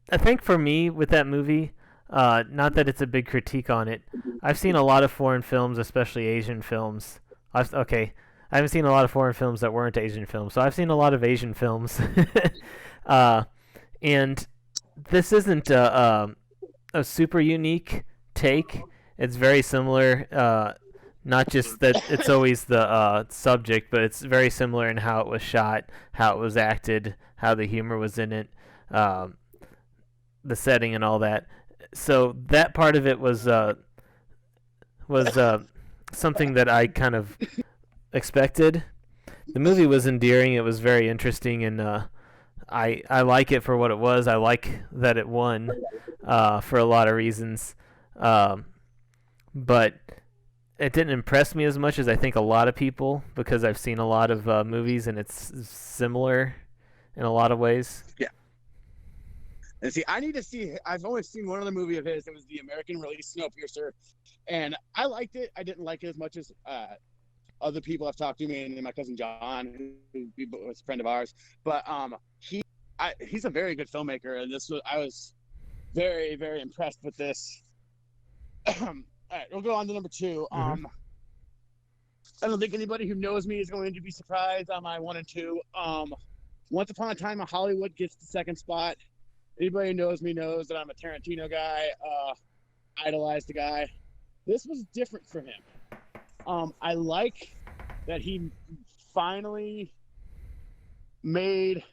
I think for me with that movie, not that it's a big critique on it. I've seen a lot of foreign films, especially Asian films. I haven't seen a lot of foreign films that weren't Asian films, so I've seen a lot of Asian films. And this isn't a super unique take. It's very similar. Not just that it's always the subject, but it's very similar in how it was shot, how it was acted, how the humor was in it, the setting, and all that. So that part of it was something that I kind of expected. The movie was endearing. It was very interesting, and I like it for what it was. I like that it won for a lot of reasons, but it didn't impress me as much as I think a lot of people, because I've seen a lot of movies and it's similar in a lot of ways. Yeah. And see, I need to see. I've only seen one other movie of his. It was the American release, Snowpiercer, and I liked it. I didn't like it as much as other people I've talked to, mainly my cousin John, who was a friend of ours. But he's a very good filmmaker, and I was very, very impressed with this. All right, we'll go on to number two. Mm-hmm. I don't think anybody who knows me is going to be surprised on my 1 and 2. Once Upon a Time in Hollywood gets the second spot. Anybody who knows me knows that I'm a Tarantino guy, idolize the guy. This was different for him. I like that he finally made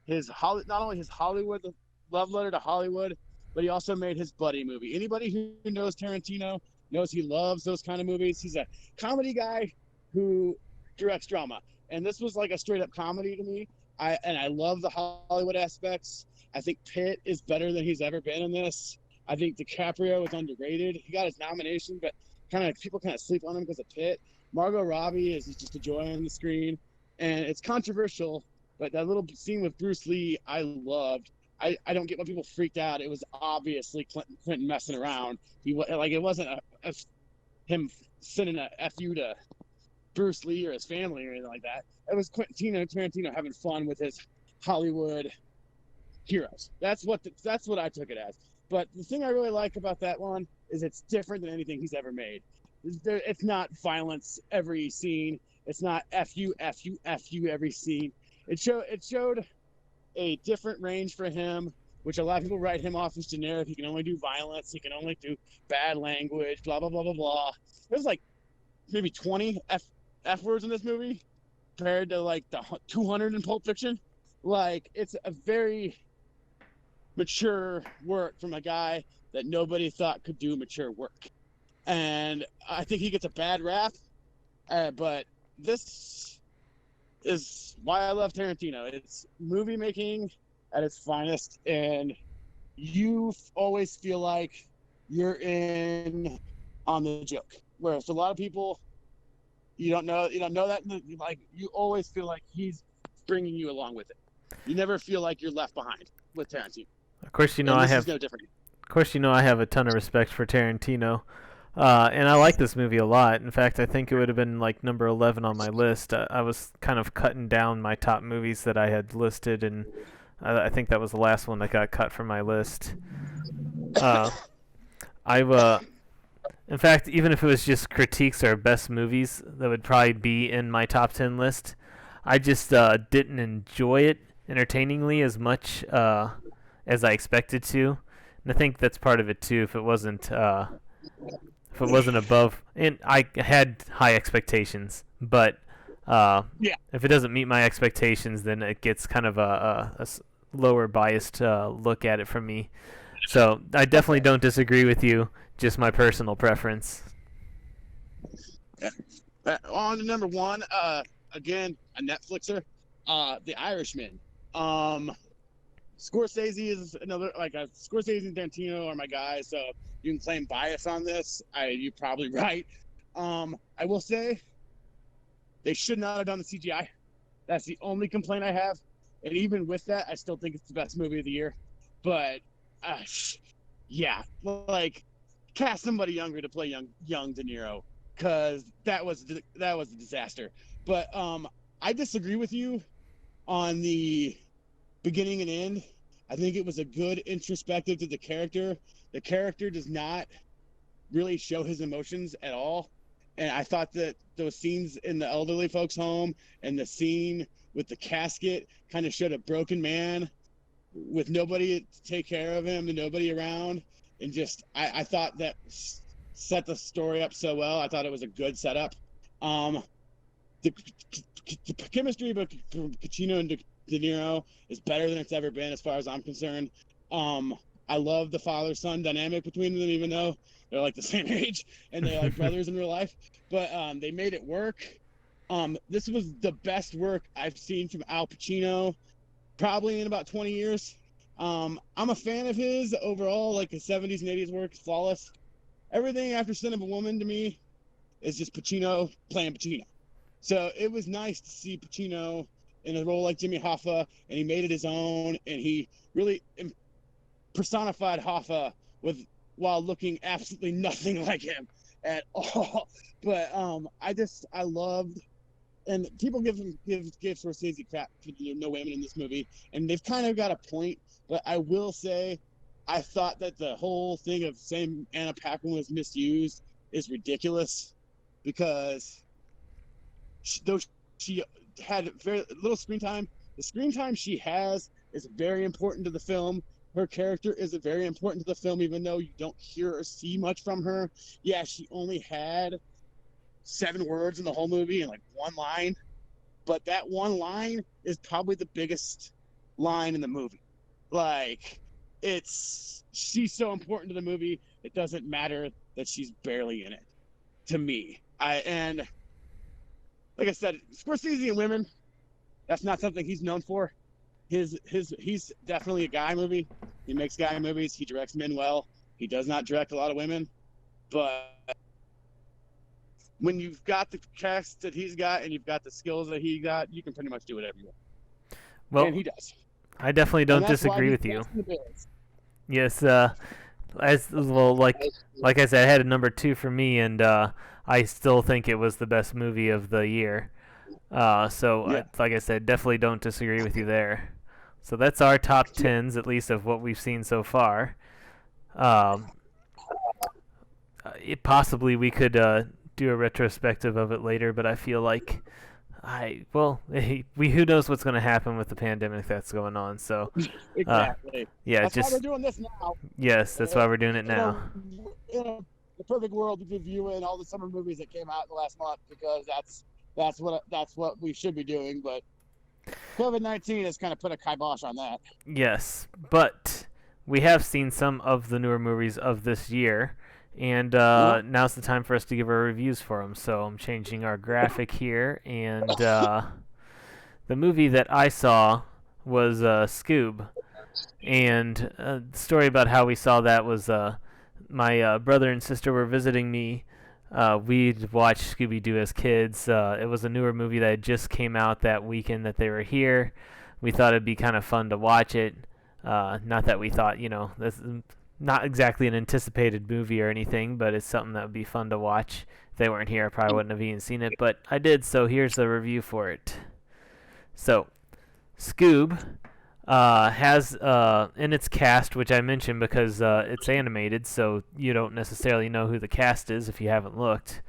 not only his Hollywood love letter to Hollywood, but he also made his buddy movie. Anybody who knows Tarantino knows he loves those kind of movies. He's a comedy guy who directs drama, and this was like a straight up comedy to me. I love the Hollywood aspects. I think Pitt is better than he's ever been in this. I think DiCaprio is underrated. He got his nomination, but people kind of sleep on him because of Pitt. Margot Robbie is just a joy on the screen, and it's controversial. But that little scene with Bruce Lee, I loved. I don't get why people freaked out. It was obviously Clinton messing around. It wasn't him sending a fu to Bruce Lee or his family or anything like that. It was Tarantino having fun with his Hollywood heroes. That's what I took it as. But the thing I really like about that one is it's different than anything he's ever made. It's not violence every scene. It's not fu every scene. It showed a different range for him, which a lot of people write him off as generic. He can only do violence. He can only do bad language. Blah blah blah blah blah. There's like maybe 20 f words in this movie compared to like the 200 in Pulp Fiction. Like, it's a very mature work from a guy that nobody thought could do mature work. And I think he gets a bad rap, but this is why I love Tarantino. It's movie making at its finest, and you always feel like you're in on the joke. Whereas a lot of people, you don't know that, like, you always feel like he's bringing you along with it. You never feel like you're left behind with Tarantino. Of course, and this is no different. Of course, I have a ton of respect for Tarantino. And I like this movie a lot. In fact, I think it would have been like number 11 on my list. I was kind of cutting down my top movies that I had listed, and I think that was the last one that got cut from my list. In fact, even if it was just critiques or best movies, that would probably be in my top 10 list. I just didn't enjoy it entertainingly as much as I expected to, and I think that's part of it too. If it wasn't above, and I had high expectations, but if it doesn't meet my expectations, then it gets kind of a lower biased look at it from me. So I definitely don't disagree with you, just my personal preference. On to number 1, again, a Netflixer, The Irishman. Scorsese is another, Scorsese and Tarantino are my guys, so you can claim bias on this. You're probably right. I will say they should not have done the CGI. That's the only complaint I have. And even with that, I still think it's the best movie of the year. But yeah, like, cast somebody younger to play young De Niro, because that was a disaster. But I disagree with you on the beginning and end. I think it was a good introspective to the character. The character does not really show his emotions at all. And I thought that those scenes in the elderly folks' home and the scene with the casket kind of showed a broken man with nobody to take care of him and nobody around. And just, I thought that set the story up so well. I thought it was a good setup. The chemistry between Pacino and De Niro is better than it's ever been, as far as I'm concerned. I love the father-son dynamic between them, even though they're like the same age and they're like brothers in real life. But they made it work. This was the best work I've seen from Al Pacino probably in about 20 years. I'm a fan of his overall. Like, his 70s and 80s work is flawless. Everything after Sin of a Woman to me is just Pacino playing Pacino. So it was nice to see Pacino in a role like Jimmy Hoffa, and he made it his own, and he really personified Hoffa while looking absolutely nothing like him at all. But I loved, and people give Scorsese crap for no women in this movie, and they've kind of got a point. But I will say, I thought that the whole thing of saying Anna Paquin was misused is ridiculous, because though she had very little screen time, the screen time she has is very important to the film. Her character is very important to the film, even though you don't hear or see much from her. Yeah, she only had 7 words in the whole movie and like one line, but that one line is probably the biggest line in the movie. Like, she's so important to the movie, it doesn't matter that she's barely in it. To me, and like I said, Scorsese and women, that's not something he's known for. He's definitely a guy movie. He makes guy movies. He directs men well. He does not direct a lot of women, but when you've got the cast that he's got and you've got the skills that he got, you can pretty much do whatever you want. Well, and he does. I definitely don't disagree with you. Yes, as well, like I said, I had a number 2 for me, and I still think it was the best movie of the year. Like I said, definitely don't disagree with you there. So that's our top 10s, at least of what we've seen so far. Possibly we could do a retrospective of it later, but I feel like who knows what's going to happen with the pandemic that's going on. So exactly. That's why we're doing this now. Yes, that's why we're doing it now. In the perfect world, we'd be viewing all the summer movies that came out in the last month, because that's what we should be doing. But COVID-19 has kind of put a kibosh on that. Yes, but we have seen some of the newer movies of this year, and now's the time for us to give our reviews for them. So I'm changing our graphic here, and the movie that I saw was Scoob, and the story about how we saw that was my brother and sister were visiting me. We'd watched Scooby-Doo as kids. It was a newer movie that just came out that weekend that they were here. We thought it'd be kind of fun to watch it. Not that we thought, this is not exactly an anticipated movie or anything, but it's something that would be fun to watch. If they weren't here, I probably wouldn't have even seen it, but I did, so here's the review for it. So, Scoob has in its cast, which I mentioned because it's animated, so you don't necessarily know who the cast is if you haven't looked.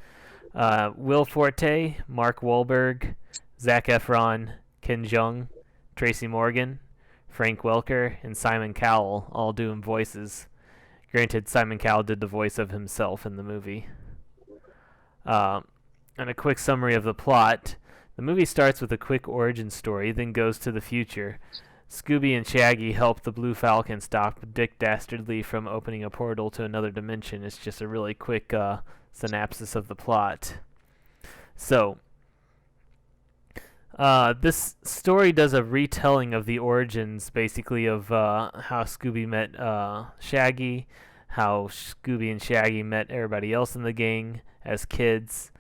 Will Forte, Mark Wahlberg, Zac Efron, Ken Jeong, Tracy Morgan, Frank Welker, and Simon Cowell all doing voices. Granted, Simon Cowell did the voice of himself in the movie. And a quick summary of the plot. The movie starts with a quick origin story, then goes to the future. Scooby and Shaggy help the Blue Falcon stop Dick Dastardly from opening a portal to another dimension. It's just a really quick synopsis of the plot. So, this story does a retelling of the origins, basically, of how Scooby met Shaggy, how Scooby and Shaggy met everybody else in the gang as kids.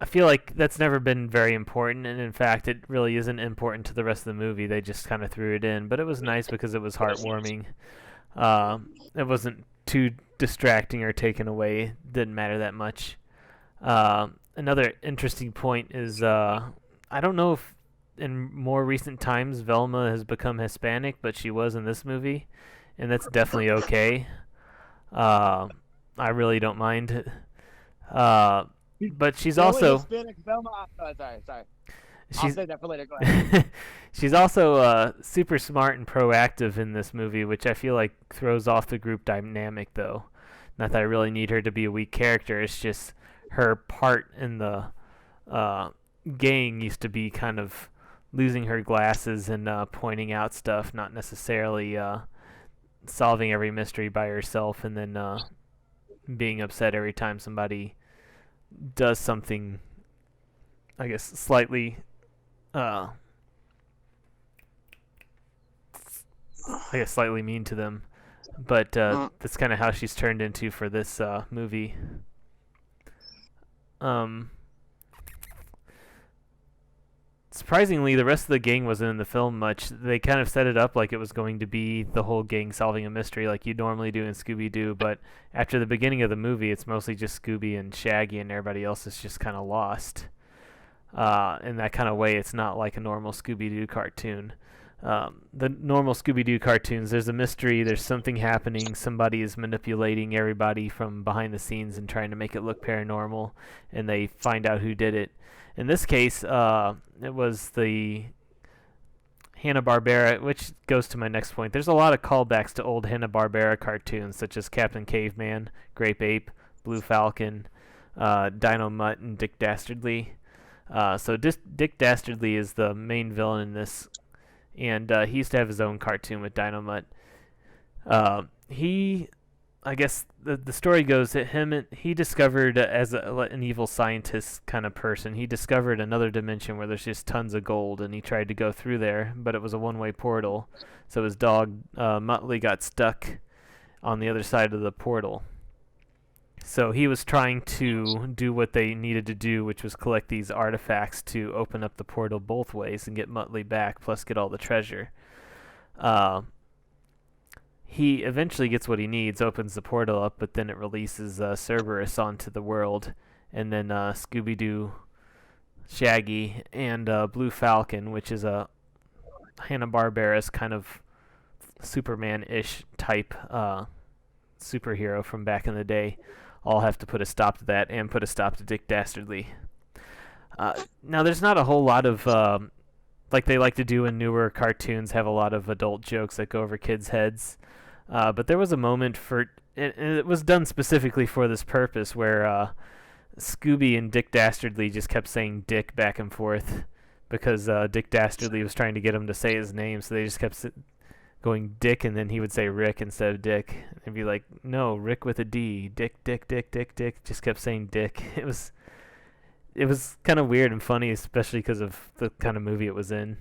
I feel like that's never been very important, and in fact, it really isn't important to the rest of the movie. They just kind of threw it in, but it was nice because it was heartwarming. It wasn't too distracting or taken away. Didn't matter that much. Another interesting point is I don't know if in more recent times Velma has become Hispanic, but she was in this movie, and that's definitely okay. I really don't mind. But she's also Hispanic Velma. Sorry. She's, I'll say that for later. Go ahead. She's also super smart and proactive in this movie, which I feel like throws off the group dynamic, though. Not that I really need her to be a weak character. It's just her part in the gang used to be kind of losing her glasses and pointing out stuff, not necessarily solving every mystery by herself, and then being upset every time somebody does something, I guess, slightly slightly mean to them. But that's kind of how she's turned into for this movie. Surprisingly, the rest of the gang wasn't in the film much. They kind of set it up like it was going to be the whole gang solving a mystery like you normally do in Scooby-Doo, but after the beginning of the movie, it's mostly just Scooby and Shaggy, and everybody else is just kind of lost. In that kind of way, it's not like a normal Scooby-Doo cartoon. the normal Scooby-Doo cartoons, there's a mystery, there's something happening, somebody is manipulating everybody from behind the scenes and trying to make it look paranormal, and they find out who did it. In this case, it was the Hanna-Barbera, which goes to my next point. There's a lot of callbacks to old Hanna-Barbera cartoons, such as Captain Caveman, Grape Ape, Blue Falcon, Dino Mutt, and Dick Dastardly. So Dick Dastardly is the main villain in this, and he used to have his own cartoon with Dino Mutt. I guess the story goes that he discovered, as an evil scientist kind of person, he discovered another dimension where there's just tons of gold, and he tried to go through there, but it was a one-way portal. So his dog Muttley got stuck on the other side of the portal. So he was trying to do what they needed to do, which was collect these artifacts to open up the portal both ways and get Muttley back, plus get all the treasure. He eventually gets what he needs, opens the portal up, but then it releases Cerberus onto the world, and then Scooby-Doo, Shaggy, and Blue Falcon, which is a Hanna-Barbera's kind of Superman-ish type superhero from back in the day, all have to put a stop to that and put a stop to Dick Dastardly. Now, there's not a whole lot of, like they like to do in newer cartoons, have a lot of adult jokes that go over kids' heads. But there was a moment it was done specifically for this purpose, where Scooby and Dick Dastardly just kept saying Dick back and forth, because Dick Dastardly was trying to get him to say his name, so they just kept going Dick, and then he would say Rick instead of Dick. And be like, no, Rick with a D. Dick, Dick, Dick, Dick, Dick. Just kept saying Dick. It was kind of weird and funny, especially because of the kind of movie it was in.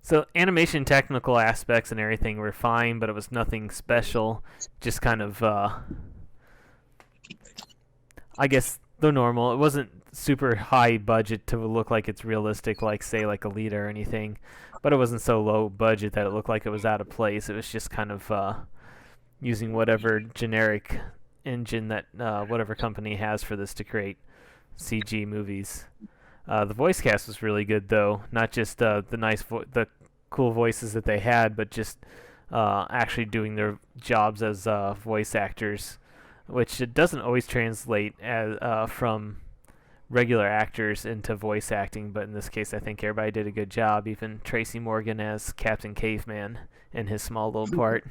So animation technical aspects and everything were fine, but it was nothing special. Just kind of, I guess, the normal. It wasn't super high budget to look like it's realistic, like, say, like Alita or anything. But it wasn't so low budget that it looked like it was out of place. It was just kind of using whatever generic engine that whatever company has for this to create CG movies. The voice cast was really good, though. Not just the the cool voices that they had, but just actually doing their jobs as voice actors, which it doesn't always translate as from regular actors into voice acting. But in this case, I think everybody did a good job. Even Tracy Morgan as Captain Caveman in his small little part.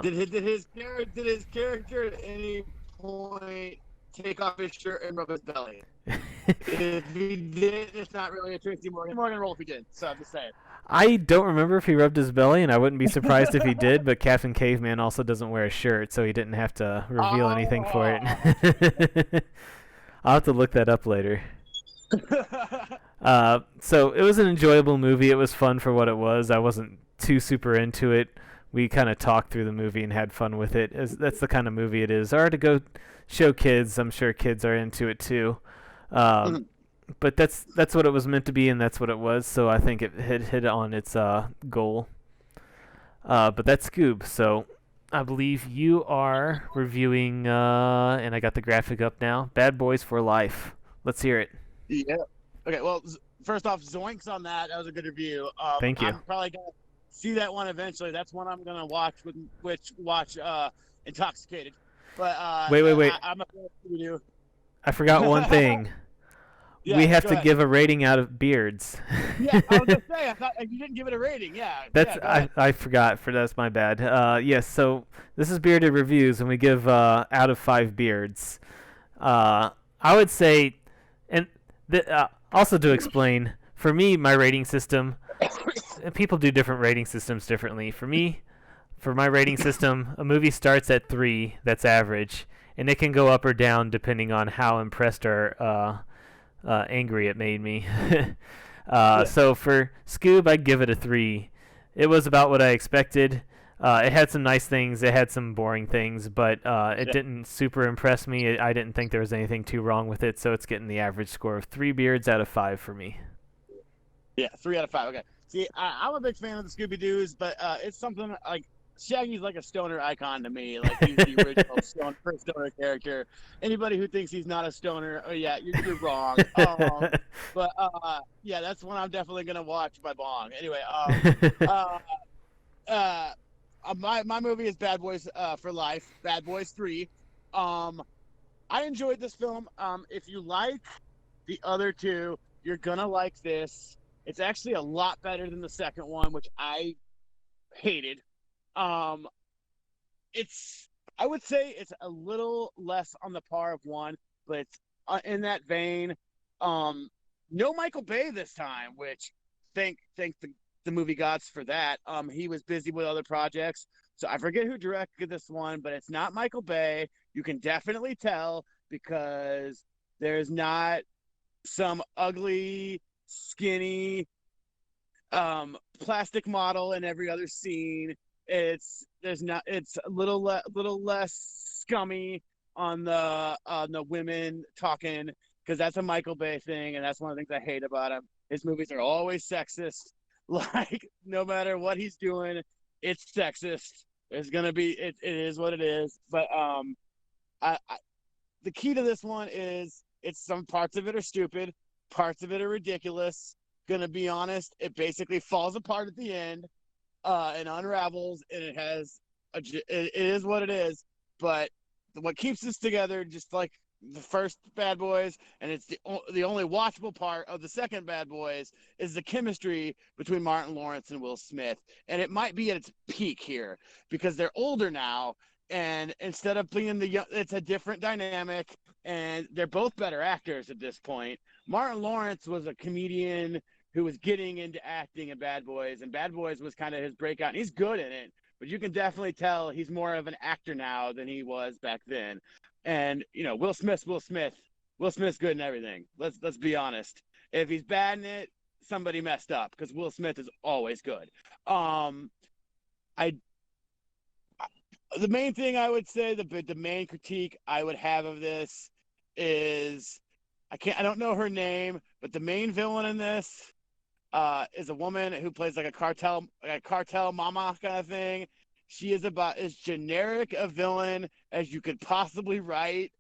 Did his character at any point take off his shirt and rub his belly? If he did, it's not really a Tracy Morgan role if he did. So I'm just saying. I don't remember if he rubbed his belly, and I wouldn't be surprised if he did, but Captain Caveman also doesn't wear a shirt, so he didn't have to reveal anything for it. I'll have to look that up later. So it was an enjoyable movie. It was fun for what it was. I wasn't too super into it. We kind of talked through the movie and had fun with it. That's the kind of movie it is. Or to go show kids. I'm sure kids are into it too. But that's what it was meant to be, and that's what it was. So I think it hit on its goal. But that's Scoob. So I believe you are reviewing, and I got the graphic up now, Bad Boys for Life. Let's hear it. Yeah. Okay, well, first off, zoinks on that. That was a good review. Thank you. I'm probably going to see that one eventually. That's one I'm going to watch, Intoxicated. But Wait. I'm a fan of Scooby-Doo. I forgot one thing. Yeah, we have to ahead. give a rating out of beards. Yeah, I was going to say, I thought you didn't give it a rating. Yeah. I forgot. That's my bad. Yes, so this is Bearded Reviews, and we give out of 5 beards. I would say, and also to explain, for me, my rating system, people do different rating systems differently. For me, for my rating system, a movie starts at 3, that's average, and it can go up or down depending on how impressed or angry it made me. So for Scoob, I'd give it a 3. It was about what I expected. It had some nice things. It had some boring things, but it didn't super impress me. I didn't think there was anything too wrong with it, so it's getting the average score of 3 beards out of 5 for me. Yeah, 3 out of 5. Okay. See, I'm a big fan of the Scooby-Doos, but it's something like Shaggy's like a stoner icon to me. Like he's the original first stoner character. Anybody who thinks he's not a stoner, oh yeah, you're wrong. But yeah, that's one I'm definitely gonna watch by bong. Anyway, uh, uh, my movie is Bad Boys for Life. Bad Boys 3. Um, I enjoyed this film. If you like the other two, you're gonna like this. It's actually a lot better than the second one, which I hated. Um, it's I would say it's a little less on the par of one, but it's in that vein. Um, no Michael Bay this time, which thank the movie gods for that. He was busy with other projects, so I forget who directed this one, but it's not Michael Bay. You can definitely tell because there's not some ugly, skinny plastic model in every other scene. It's a little less scummy on the women talking because that's a Michael Bay thing, and that's one of the things I hate about him. His movies are always sexist. Like no matter what he's doing, it's sexist. There's gonna be it is what it is. But I the key to this one is it's some parts of it are stupid, parts of it are ridiculous. Gonna be honest, it basically falls apart at the end and unravels, and it is what it is. But what keeps this together, just like the first Bad Boys, and it's the only watchable part of the second Bad Boys, is the chemistry between Martin Lawrence and Will Smith, and it might be at its peak here because they're older now, and instead of being the young, it's a different dynamic, and they're both better actors at this point. Martin Lawrence was a comedian who was getting into acting in Bad Boys, and Bad Boys was kind of his breakout. And he's good in it, but you can definitely tell he's more of an actor now than he was back then. And you know, Will Smith's good in everything. Let's be honest. If he's bad in it, somebody messed up because Will Smith is always good. I the main thing I would say, the main critique I would have of this is I don't know her name, but the main villain in this is a woman who plays like a cartel mama kind of thing. She is about as generic a villain as you could possibly write.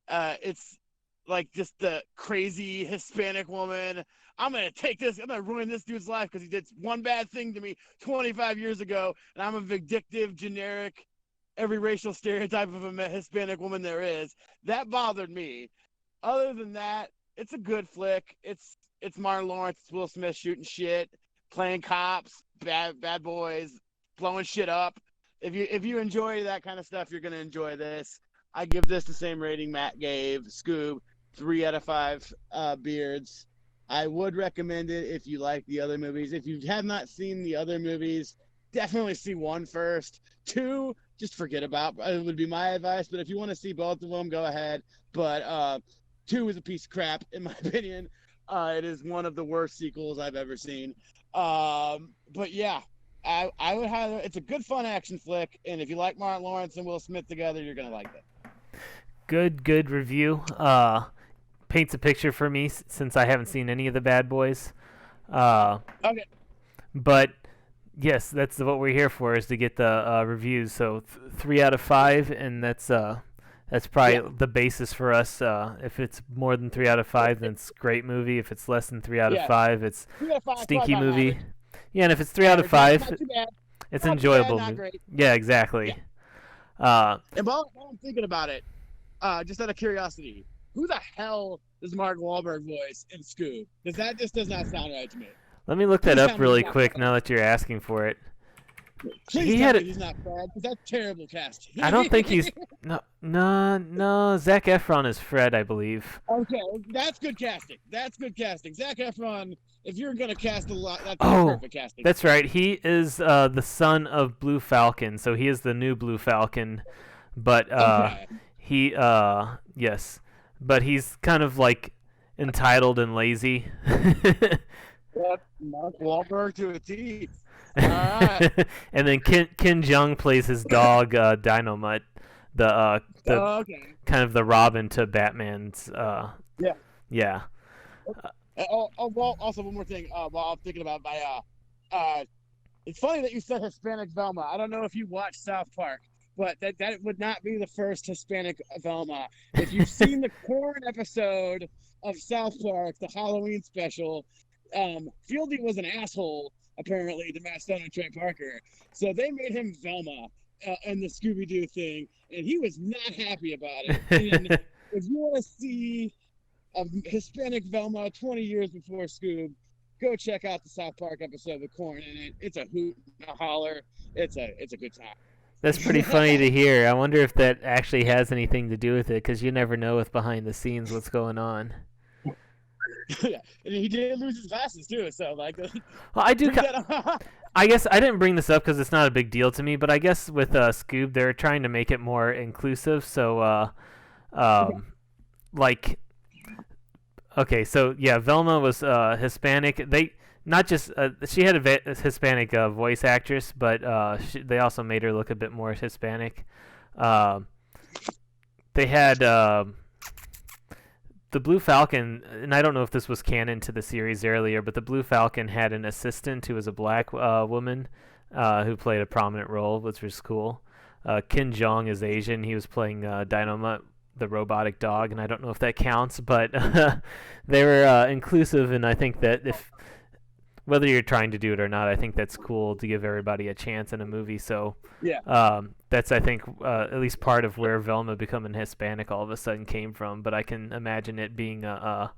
It's like just the crazy Hispanic woman. I'm gonna ruin this dude's life because he did one bad thing to me 25 years ago, and I'm a vindictive, generic, every racial stereotype of a Hispanic woman there is. That bothered me. Other than that, it's a good flick. It's Martin Lawrence, it's Will Smith shooting shit, playing cops, bad boys, blowing shit up. If you enjoy that kind of stuff, you're gonna enjoy this. I give this the same rating Matt gave Scoob, 3 out of 5 beards. I would recommend it if you like the other movies. If you have not seen the other movies, definitely see one first. Two, just forget about. It would be my advice. But if you want to see both of them, go ahead. But two is a piece of crap in my opinion. It is one of the worst sequels I've ever seen. But yeah, I would highly. It's a good fun action flick, and if you like Martin Lawrence and Will Smith together, you're gonna like it. Good review. Paints a picture for me since I haven't seen any of the Bad Boys. Okay. But yes, that's what we're here for, is to get the reviews. So 3 out of 5, and that's probably the basis for us. If it's more than 3 out of 5, then it's a great movie. If it's less than 3 out of 5, it's 3 out of 5, stinky movie. average. Yeah, and if it's 3 out of 5, not too bad. it's Not enjoyable. Bad, not great. Yeah, exactly. And while I'm thinking about it, just out of curiosity, who the hell is Mark Wahlberg voice in Scoob? Because that just does not sound right to me. Let me look that up really quick now that you're asking for it. Please tell me he's not Fred, because that's terrible casting. I don't think he's no. Zac Efron is Fred, I believe. Okay, that's good casting. Zac Efron, if you're gonna cast a lot, that's perfect casting. That's right. He is the son of Blue Falcon, so he is the new Blue Falcon. But yes, but he's kind of like entitled and lazy. Mark Wahlberg to a T. All right. And then Ken Jeong plays his dog Dynamite, the kind of the Robin to Batman's. Yeah. Well, also one more thing. While I'm thinking about my It's funny that you said Hispanic Velma. I don't know if you watch South Park, but that would not be the first Hispanic Velma. If you've seen the corn episode of South Park, the Halloween special, Fieldy was an asshole apparently to Matt Stone and Trey Parker, so they made him Velma in the Scooby Doo thing, and he was not happy about it. And if you want to see a Hispanic Velma 20 years before Scoob, go check out the South Park episode with Corn in it. It's a hoot and a holler. It's a good time. That's pretty funny to hear. I wonder if that actually has anything to do with it, because you never know with behind the scenes what's going on. Yeah, and he did lose his glasses too. So like, well, I do. I guess I didn't bring this up because it's not a big deal to me, but I guess with Scoob, they're trying to make it more inclusive. So, like, okay, so yeah, Velma was Hispanic. They not just she had a Hispanic voice actress, but they also made her look a bit more Hispanic. They had the Blue Falcon, and I don't know if this was canon to the series earlier, but the Blue Falcon had an assistant who was a black woman who played a prominent role, which was cool. Ken Jeong is Asian. He was playing Dynamite, the robotic dog, and I don't know if that counts, but they were inclusive, and I think that whether you're trying to do it or not, I think that's cool to give everybody a chance in a movie. So yeah, that's, I think, at least part of where Velma becoming Hispanic all of a sudden came from. But I can imagine it being a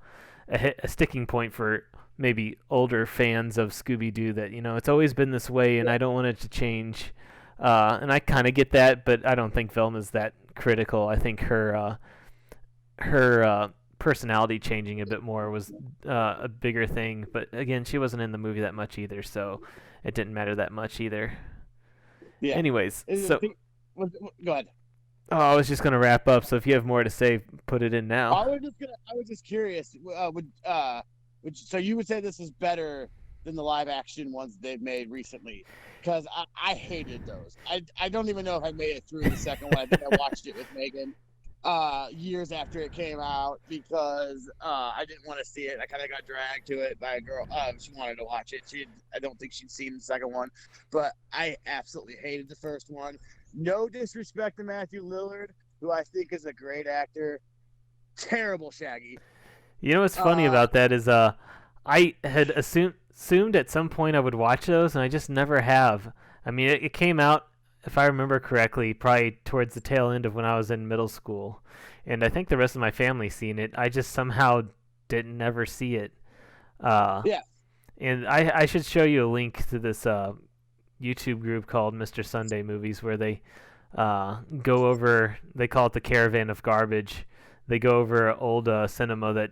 sticking point for maybe older fans of Scooby-Doo that, it's always been this way, and I don't want it to change. And I kind of get that, but I don't think Velma's that critical. I think her personality changing a bit more was a bigger thing, but again, she wasn't in the movie that much either, so it didn't matter that much either. Yeah. Anyways, so go ahead. Oh, I was just gonna wrap up. So if you have more to say, put it in now. I was just curious. So you would say this is better than the live action ones they've made recently? Because I hated those. I don't even know if I made it through the second one. I think I watched it with Megan years after it came out because I didn't want to see it. I kind of got dragged to it by a girl. She wanted to watch it. I don't think she'd seen the second one, but I absolutely hated the first one. No disrespect to Matthew Lillard, who I think is a great actor. Terrible Shaggy. You know what's funny about that is I had assumed at some point I would watch those, and I just never have. I mean, it came out, if I remember correctly, probably towards the tail end of when I was in middle school, and I think the rest of my family seen it. I just somehow didn't never see it. Yeah. And I should show you a link to this YouTube group called Mr. Sunday Movies, where they go over, they call it the Caravan of Garbage. They go over old cinema that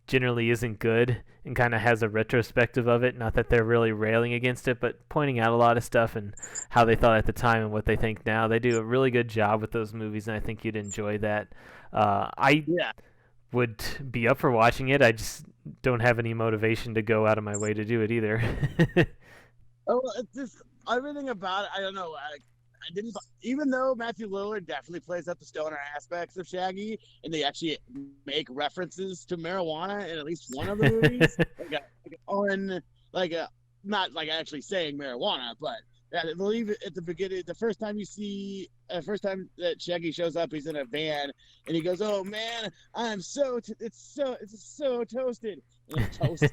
generally isn't good and kind of has a retrospective of it. Not that they're really railing against it, but pointing out a lot of stuff and how they thought at the time and what they think now. They do a really good job with those movies, and I think you'd enjoy that. I would be up for watching it. I just don't have any motivation to go out of my way to do it either. It's just everything about it. I don't know. I didn't, even though Matthew Lillard definitely plays up the stoner aspects of Shaggy, and they actually make references to marijuana in at least one of the movies, not like actually saying marijuana, but I believe at the beginning, the first time that Shaggy shows up, he's in a van, and he goes, "Oh man, it's so toasted," and it's toast.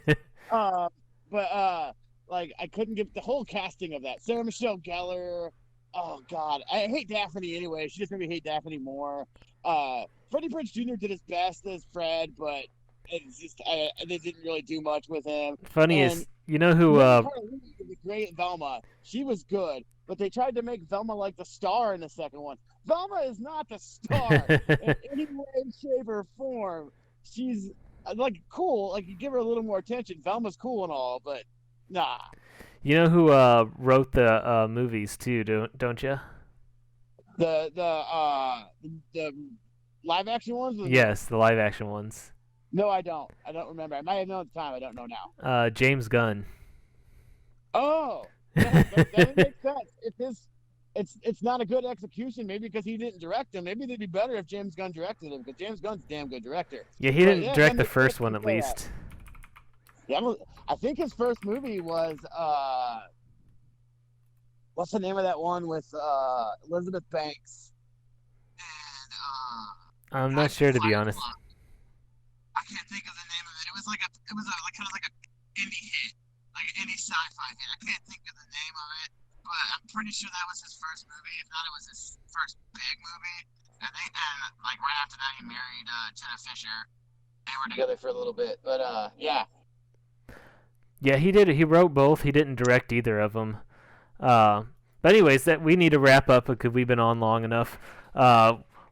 Like I couldn't get the whole casting of that. Sarah Michelle Gellar. Oh God, I hate Daphne anyway. She just made me hate Daphne more. Freddie Prinze Jr. did his best as Fred, but it's just they didn't really do much with him. Funny is, you know who? The great Velma, she was good, but they tried to make Velma like the star in the second one. Velma is not the star in any way, shape, or form. She's like cool, like you give her a little more attention. Velma's cool and all, but nah. You know who wrote the movies too, don't you? The live action ones? Yes, the live action ones. No, I don't. I don't remember. I might have known at the time. I don't know now. James Gunn. Oh, yeah, that makes sense. It's not a good execution. Maybe because he didn't direct him. Maybe they'd be better if James Gunn directed him, because James Gunn's a damn good director. Yeah, he didn't direct the first one at least. Yeah, I think his first movie was what's the name of that one with Elizabeth Banks and I'm I not sure, to be Fight honest. Club. I can't think of the name of it. It was a like kind of like a indie hit, like an indie sci-fi hit. I can't think of the name of it, but I'm pretty sure that was his first movie. If not, it was his first big movie. And like right after that, he married Jenna Fisher. They were together for a little bit, but yeah. Yeah, he did. He wrote both. He didn't direct either of them. Uh, but anyways, that we need to wrap up because we've been on long enough.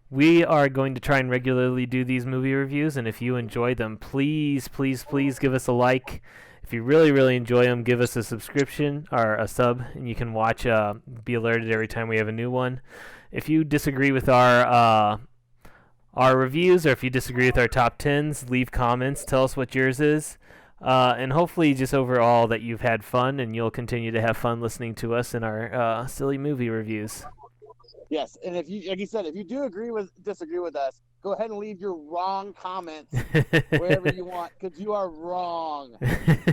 We are going to try and regularly do these movie reviews, and if you enjoy them, please, please, please give us a like. If you really, really enjoy them, give us a subscription or a sub, and you can watch, be alerted every time we have a new one. If you disagree with our reviews, or if you disagree with our top tens, leave comments. Tell us what yours is. And hopefully, just overall, that you've had fun and you'll continue to have fun listening to us in our silly movie reviews. Yes, and if you, like you said, if you do disagree with us, go ahead and leave your wrong comments wherever you want, because you are wrong.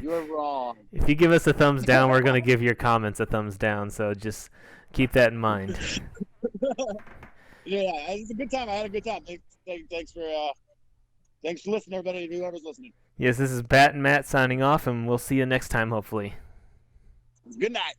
You are wrong. If you give us a thumbs down, we're going to give your comments a thumbs down. So just keep that in mind. Yeah, it's a good time. I had a good time. Thanks for listening, everybody. Whoever's listening. Yes, this is Bat and Matt signing off, and we'll see you next time, hopefully. Good night.